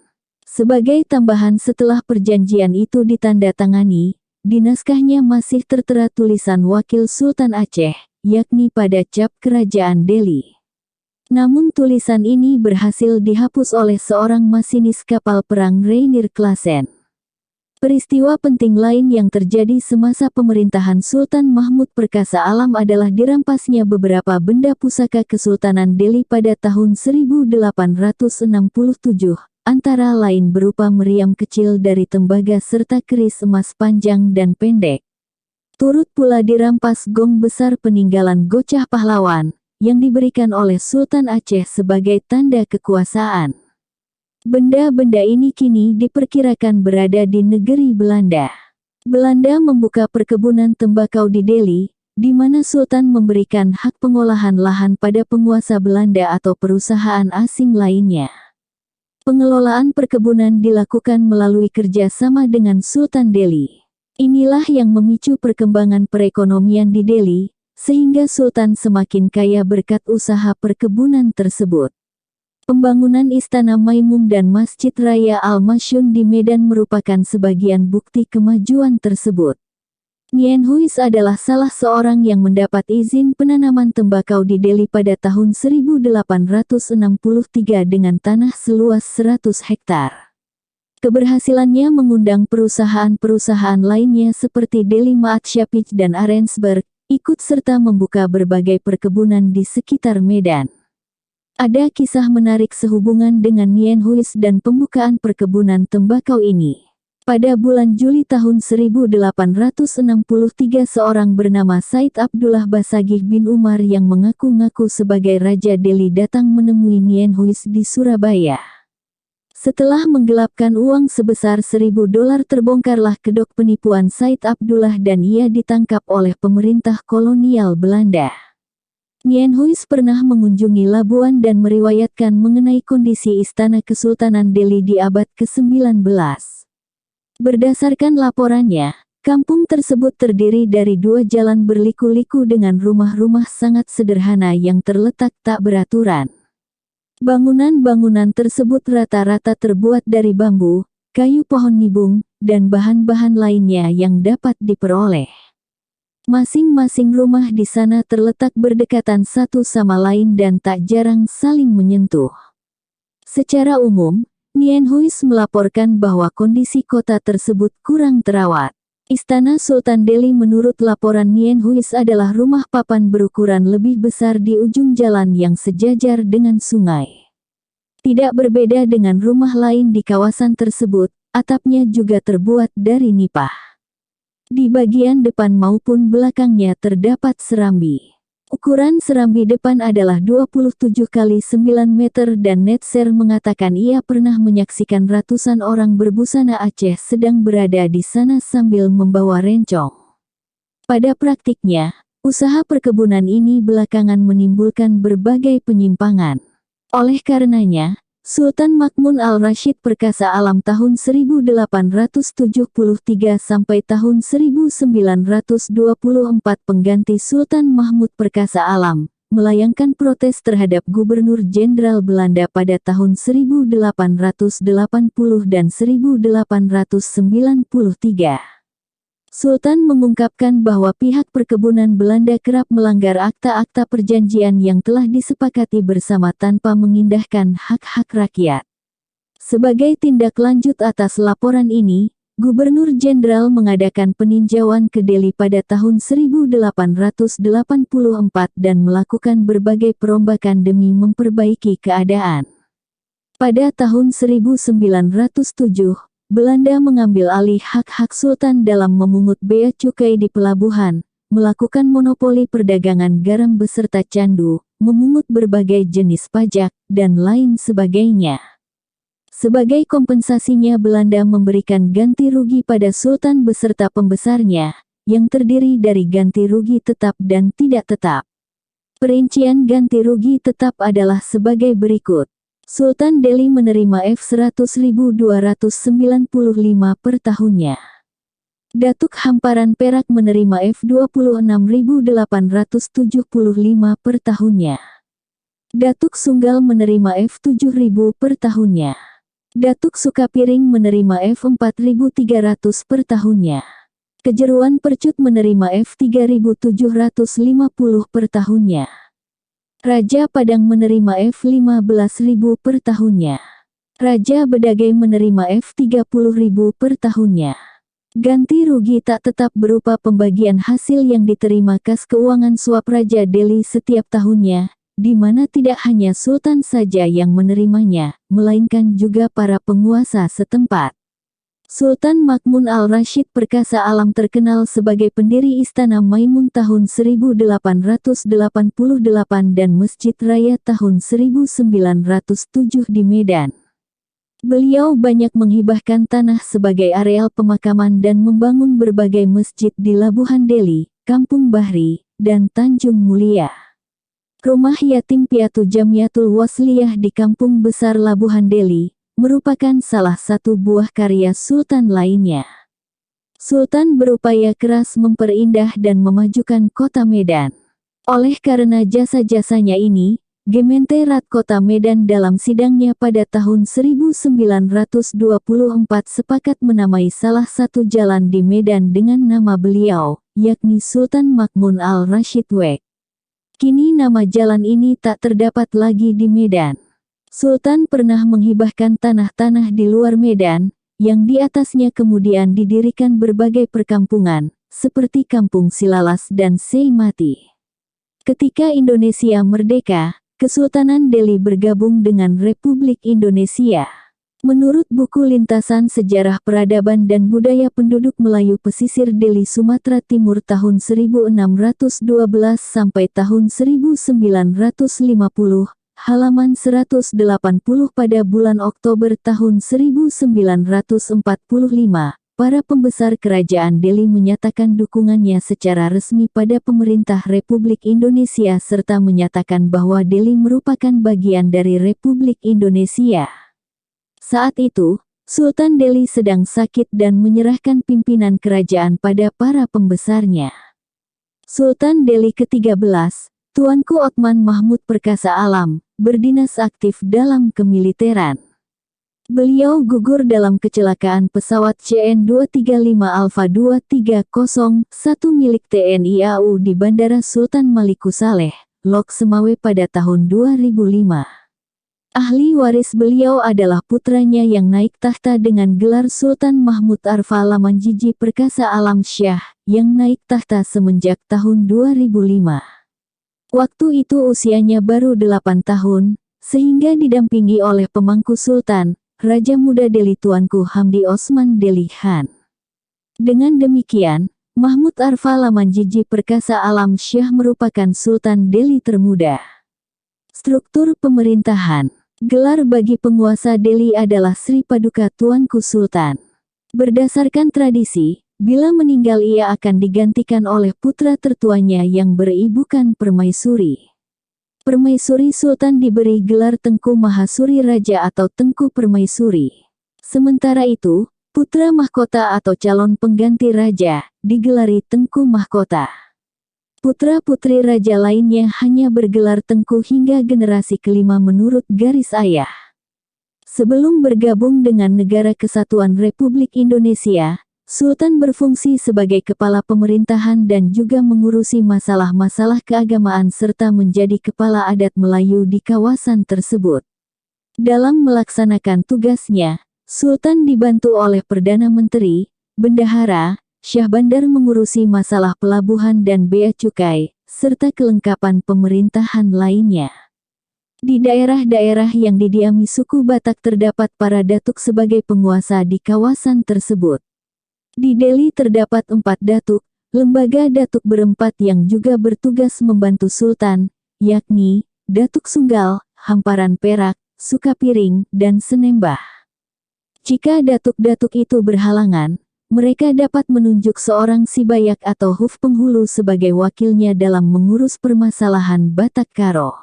Sebagai tambahan setelah perjanjian itu ditandatangani, di naskahnya masih tertera tulisan Wakil Sultan Aceh, yakni pada cap Kerajaan Delhi. Namun tulisan ini berhasil dihapus oleh seorang masinis kapal perang Rainier Claassen. Peristiwa penting lain yang terjadi semasa pemerintahan Sultan Mahmud Perkasa Alam adalah dirampasnya beberapa benda pusaka Kesultanan Delhi pada tahun 1867. Antara lain berupa meriam kecil dari tembaga serta keris emas panjang dan pendek. Turut pula dirampas gong besar peninggalan Gocah Pahlawan, yang diberikan oleh Sultan Aceh sebagai tanda kekuasaan. Benda-benda ini kini diperkirakan berada di negeri Belanda. Belanda membuka perkebunan tembakau di Delhi, di mana Sultan memberikan hak pengolahan lahan pada penguasa Belanda atau perusahaan asing lainnya. Pengelolaan perkebunan dilakukan melalui kerjasama dengan Sultan Delhi. Inilah yang memicu perkembangan perekonomian di Delhi, sehingga Sultan semakin kaya berkat usaha perkebunan tersebut. Pembangunan Istana Maimum dan Masjid Raya Al-Masyun di Medan merupakan sebagian bukti kemajuan tersebut. Nien Huis adalah salah seorang yang mendapat izin penanaman tembakau di Delhi pada tahun 1863 dengan tanah seluas 100 hektar. Keberhasilannya mengundang perusahaan-perusahaan lainnya seperti Delhi Maatschappij dan Arensberg, ikut serta membuka berbagai perkebunan di sekitar Medan. Ada kisah menarik sehubungan dengan Nien Huis dan pembukaan perkebunan tembakau ini. Pada bulan Juli tahun 1863 seorang bernama Said Abdullah Basagih bin Umar yang mengaku-ngaku sebagai Raja Delhi datang menemui Nien Huis di Surabaya. Setelah menggelapkan uang sebesar $1.000 terbongkarlah kedok penipuan Said Abdullah dan ia ditangkap oleh pemerintah kolonial Belanda. Nien Huis pernah mengunjungi Labuan dan meriwayatkan mengenai kondisi Istana Kesultanan Delhi di abad ke-19. Berdasarkan laporannya, kampung tersebut terdiri dari 2 jalan berliku-liku dengan rumah-rumah sangat sederhana yang terletak tak beraturan. Bangunan-bangunan tersebut rata-rata terbuat dari bambu, kayu pohon nibung, dan bahan-bahan lainnya yang dapat diperoleh. Masing-masing rumah di sana terletak berdekatan satu sama lain dan tak jarang saling menyentuh. Secara umum, Nien Huis melaporkan bahwa kondisi kota tersebut kurang terawat. Istana Sultan Delhi menurut laporan Nien Huis adalah rumah papan berukuran lebih besar di ujung jalan yang sejajar dengan sungai. Tidak berbeda dengan rumah lain di kawasan tersebut, atapnya juga terbuat dari nipah. Di bagian depan maupun belakangnya terdapat serambi. Ukuran serambi depan adalah 27 kali 9 meter dan Netzer mengatakan ia pernah menyaksikan ratusan orang berbusana Aceh sedang berada di sana sambil membawa rencong. Pada praktiknya, usaha perkebunan ini belakangan menimbulkan berbagai penyimpangan. Oleh karenanya, Sultan Makmun Al-Rashid Perkasa Alam tahun 1873 sampai tahun 1924 pengganti Sultan Mahmud Perkasa Alam, melayangkan protes terhadap Gubernur Jenderal Belanda pada tahun 1880 dan 1893. Sultan mengungkapkan bahwa pihak perkebunan Belanda kerap melanggar akta-akta perjanjian yang telah disepakati bersama tanpa mengindahkan hak-hak rakyat. Sebagai tindak lanjut atas laporan ini, Gubernur Jenderal mengadakan peninjauan ke Delhi pada tahun 1884 dan melakukan berbagai perombakan demi memperbaiki keadaan. Pada tahun 1907, Belanda mengambil alih hak-hak Sultan dalam memungut bea cukai di pelabuhan, melakukan monopoli perdagangan garam beserta candu, memungut berbagai jenis pajak, dan lain sebagainya. Sebagai kompensasinya Belanda memberikan ganti rugi pada Sultan beserta pembesarnya, yang terdiri dari ganti rugi tetap dan tidak tetap. Perincian ganti rugi tetap adalah sebagai berikut. Sultan Delhi menerima F100.295 per tahunnya. Datuk Hamparan Perak menerima F26.875 per tahunnya. Datuk Sunggal menerima F7.000 per tahunnya. Datuk Sukapiring menerima F4.300 per tahunnya. Kejeruan Percut menerima F3.750 per tahunnya. Raja Padang menerima F15.000 per tahunnya. Raja Bedagai menerima F30.000 per tahunnya. Ganti rugi tak tetap berupa pembagian hasil yang diterima kas keuangan suap Raja Delhi setiap tahunnya, di mana tidak hanya Sultan saja yang menerimanya, melainkan juga para penguasa setempat. Sultan Makmun Al-Rashid Perkasa Alam terkenal sebagai pendiri Istana Maimun tahun 1888 dan Masjid Raya tahun 1907 di Medan. Beliau banyak menghibahkan tanah sebagai areal pemakaman dan membangun berbagai masjid di Labuhan Delhi, Kampung Bahri, dan Tanjung Mulia. Rumah yatim piatu Jamiatul Wasliyah di Kampung Besar Labuhan Delhi merupakan salah satu buah karya Sultan lainnya. Sultan berupaya keras memperindah dan memajukan kota Medan. Oleh karena jasa-jasanya ini, Gementerat Kota Medan dalam sidangnya pada tahun 1924 sepakat menamai salah satu jalan di Medan dengan nama beliau, yakni Sultan Makmun Al-Rashid Weg. Kini nama jalan ini tak terdapat lagi di Medan. Sultan pernah menghibahkan tanah-tanah di luar Medan, yang di atasnya kemudian didirikan berbagai perkampungan, seperti Kampung Silalas dan Seimati. Ketika Indonesia merdeka, Kesultanan Delhi bergabung dengan Republik Indonesia. Menurut buku Lintasan Sejarah Peradaban dan Budaya Penduduk Melayu Pesisir Delhi Sumatera Timur tahun 1612 sampai tahun 1950, halaman 180 pada bulan Oktober tahun 1945, para pembesar kerajaan Delhi menyatakan dukungannya secara resmi pada pemerintah Republik Indonesia serta menyatakan bahwa Delhi merupakan bagian dari Republik Indonesia. Saat itu, Sultan Delhi sedang sakit dan menyerahkan pimpinan kerajaan pada para pembesarnya. Sultan Delhi ke-13, Tuanku Othman Mahmud Perkasa Alam, berdinas aktif dalam kemiliteran. Beliau gugur dalam kecelakaan pesawat CN-235 Alpha 230-1 milik TNI AU di Bandara Sultan Malikusaleh, Lok Semawe pada tahun 2005. Ahli waris beliau adalah putranya yang naik tahta dengan gelar Sultan Mahmud Arfa Lamanjiji Perkasa Alam Syah, yang naik tahta semenjak tahun 2005. Waktu itu usianya baru 8 tahun, sehingga didampingi oleh pemangku Sultan, Raja Muda Delhi Tuanku Hamdi Osman Delhi Khan. Dengan demikian, Mahmud Arfa Lamanjiji Perkasa Alam Syah merupakan Sultan Delhi termuda. Struktur pemerintahan. Gelar bagi penguasa Delhi adalah Sri Paduka Tuanku Sultan. Berdasarkan tradisi, bila meninggal ia akan digantikan oleh putra tertuanya yang beribukan Permaisuri. Permaisuri Sultan diberi gelar Tengku Mahasuri Raja atau Tengku Permaisuri. Sementara itu, putra mahkota atau calon pengganti raja, digelari Tengku Mahkota. Putra-putri raja lainnya hanya bergelar Tengku hingga generasi kelima menurut garis ayah. Sebelum bergabung dengan Negara Kesatuan Republik Indonesia, Sultan berfungsi sebagai kepala pemerintahan dan juga mengurusi masalah-masalah keagamaan serta menjadi kepala adat Melayu di kawasan tersebut. Dalam melaksanakan tugasnya, Sultan dibantu oleh Perdana Menteri, Bendahara, Syah Bandar mengurusi masalah pelabuhan dan bea cukai, serta kelengkapan pemerintahan lainnya. Di daerah-daerah yang didiami suku Batak terdapat para datuk sebagai penguasa di kawasan tersebut. Di Delhi terdapat 4 datuk, lembaga datuk berempat yang juga bertugas membantu Sultan, yakni Datuk Sunggal, Hamparan Perak, Sukapiring, dan Senembah. Jika datuk-datuk itu berhalangan, mereka dapat menunjuk seorang sibayak atau huf penghulu sebagai wakilnya dalam mengurus permasalahan Batak Karo.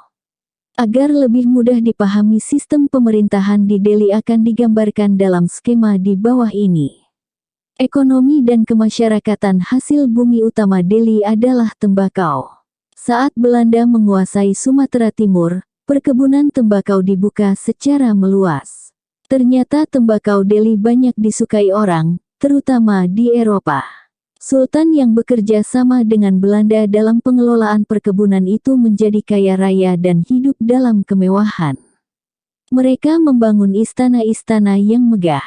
Agar lebih mudah dipahami sistem pemerintahan di Delhi akan digambarkan dalam skema di bawah ini. Ekonomi dan kemasyarakatan hasil bumi utama Delhi adalah tembakau. Saat Belanda menguasai Sumatera Timur, perkebunan tembakau dibuka secara meluas. Ternyata tembakau Delhi banyak disukai orang, terutama di Eropa. Sultan yang bekerja sama dengan Belanda dalam pengelolaan perkebunan itu menjadi kaya raya dan hidup dalam kemewahan. Mereka membangun istana-istana yang megah.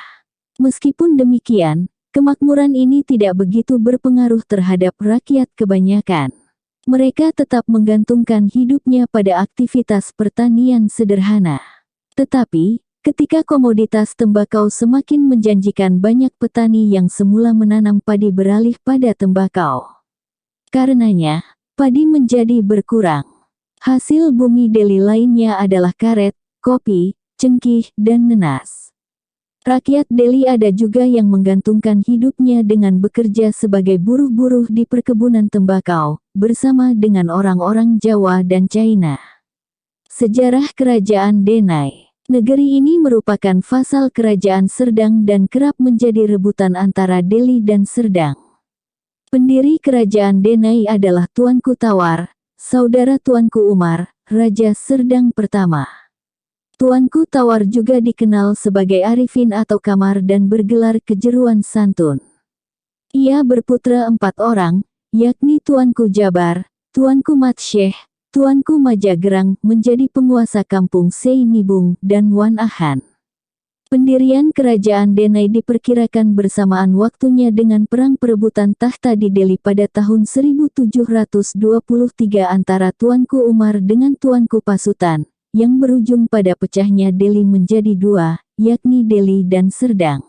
Meskipun demikian, kemakmuran ini tidak begitu berpengaruh terhadap rakyat kebanyakan. Mereka tetap menggantungkan hidupnya pada aktivitas pertanian sederhana. Tetapi, ketika komoditas tembakau semakin menjanjikan, banyak petani yang semula menanam padi beralih pada tembakau. Karenanya, padi menjadi berkurang. Hasil bumi Delhi lainnya adalah karet, kopi, cengkih, dan nenas. Rakyat Delhi ada juga yang menggantungkan hidupnya dengan bekerja sebagai buruh-buruh di perkebunan tembakau, bersama dengan orang-orang Jawa dan China. Sejarah Kerajaan Denai. Negeri ini merupakan vasal Kerajaan Serdang dan kerap menjadi rebutan antara Delhi dan Serdang. Pendiri Kerajaan Denai adalah Tuanku Tawar, saudara Tuanku Umar, Raja Serdang pertama. Tuanku Tawar juga dikenal sebagai Arifin atau Kamar dan bergelar kejeruan santun. Ia berputra 4 orang, yakni Tuanku Jabar, Tuanku Matsyeh, Tuanku Majagerang menjadi penguasa kampung Seinibung, dan Wan Ahan. Pendirian Kerajaan Denai diperkirakan bersamaan waktunya dengan perang perebutan tahta di Delhi pada tahun 1723 antara Tuanku Umar dengan Tuanku Pasutan, yang berujung pada pecahnya Delhi menjadi 2, yakni Delhi dan Serdang.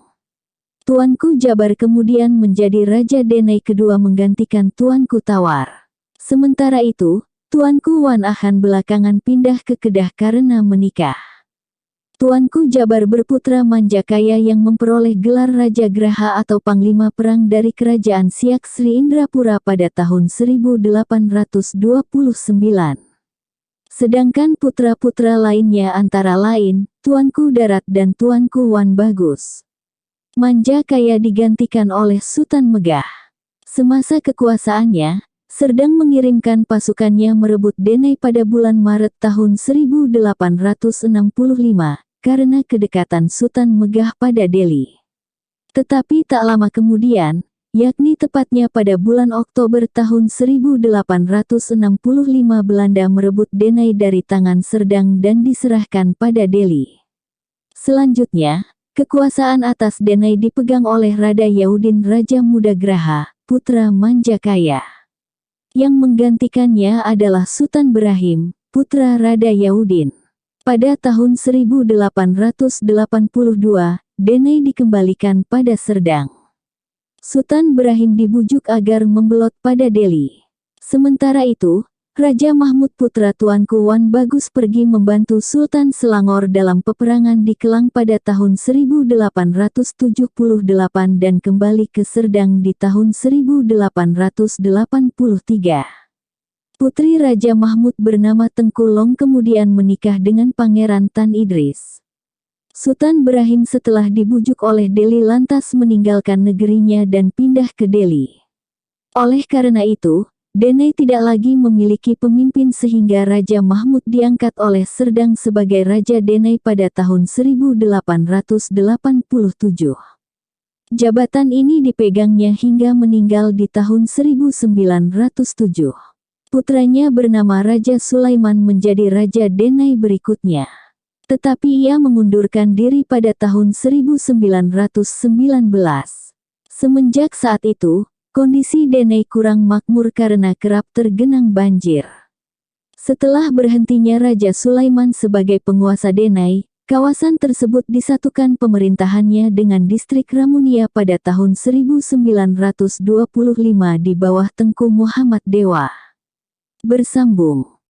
Tuanku Jabar kemudian menjadi Raja Denai kedua menggantikan Tuanku Tawar. Sementara itu, Tuanku Wan Ahan belakangan pindah ke Kedah karena menikah. Tuanku Jabar berputra Manjakaya yang memperoleh gelar Raja Graha atau Panglima Perang dari Kerajaan Siak Sri Indrapura pada tahun 1829. Sedangkan putra-putra lainnya antara lain, Tuanku Darat dan Tuanku Wan Bagus. Manjakaya digantikan oleh Sutan Megah. Semasa kekuasaannya, Serdang mengirimkan pasukannya merebut Denai pada bulan Maret tahun 1865, karena kedekatan Sutan Megah pada Delhi. Tetapi tak lama kemudian, yakni tepatnya pada bulan Oktober tahun 1865 Belanda merebut Denai dari tangan Serdang dan diserahkan pada Delhi. Selanjutnya, kekuasaan atas Denai dipegang oleh Rada Yaudin Raja Muda Graha, putra Manjakaya. Yang menggantikannya adalah Sutan Berahim, putra Rada Yaudin. Pada tahun 1882, Denai dikembalikan pada Serdang. Sultan Brahim dibujuk agar membelot pada Delhi. Sementara itu, Raja Mahmud putra Tuanku Wan Bagus pergi membantu Sultan Selangor dalam peperangan di Kelang pada tahun 1878 dan kembali ke Serdang di tahun 1883. Putri Raja Mahmud bernama Tengku Long kemudian menikah dengan Pangeran Tan Idris. Sultan Brahim setelah dibujuk oleh Delhi lantas meninggalkan negerinya dan pindah ke Delhi. Oleh karena itu, Denai tidak lagi memiliki pemimpin sehingga Raja Mahmud diangkat oleh Serdang sebagai Raja Denai pada tahun 1887. Jabatan ini dipegangnya hingga meninggal di tahun 1907. Putranya bernama Raja Sulaiman menjadi Raja Denai berikutnya. Tetapi ia mengundurkan diri pada tahun 1919. Semenjak saat itu, kondisi Denai kurang makmur karena kerap tergenang banjir. Setelah berhentinya Raja Sulaiman sebagai penguasa Denai, kawasan tersebut disatukan pemerintahannya dengan distrik Ramunia pada tahun 1925 di bawah Tengku Muhammad Dewa. Bersambung.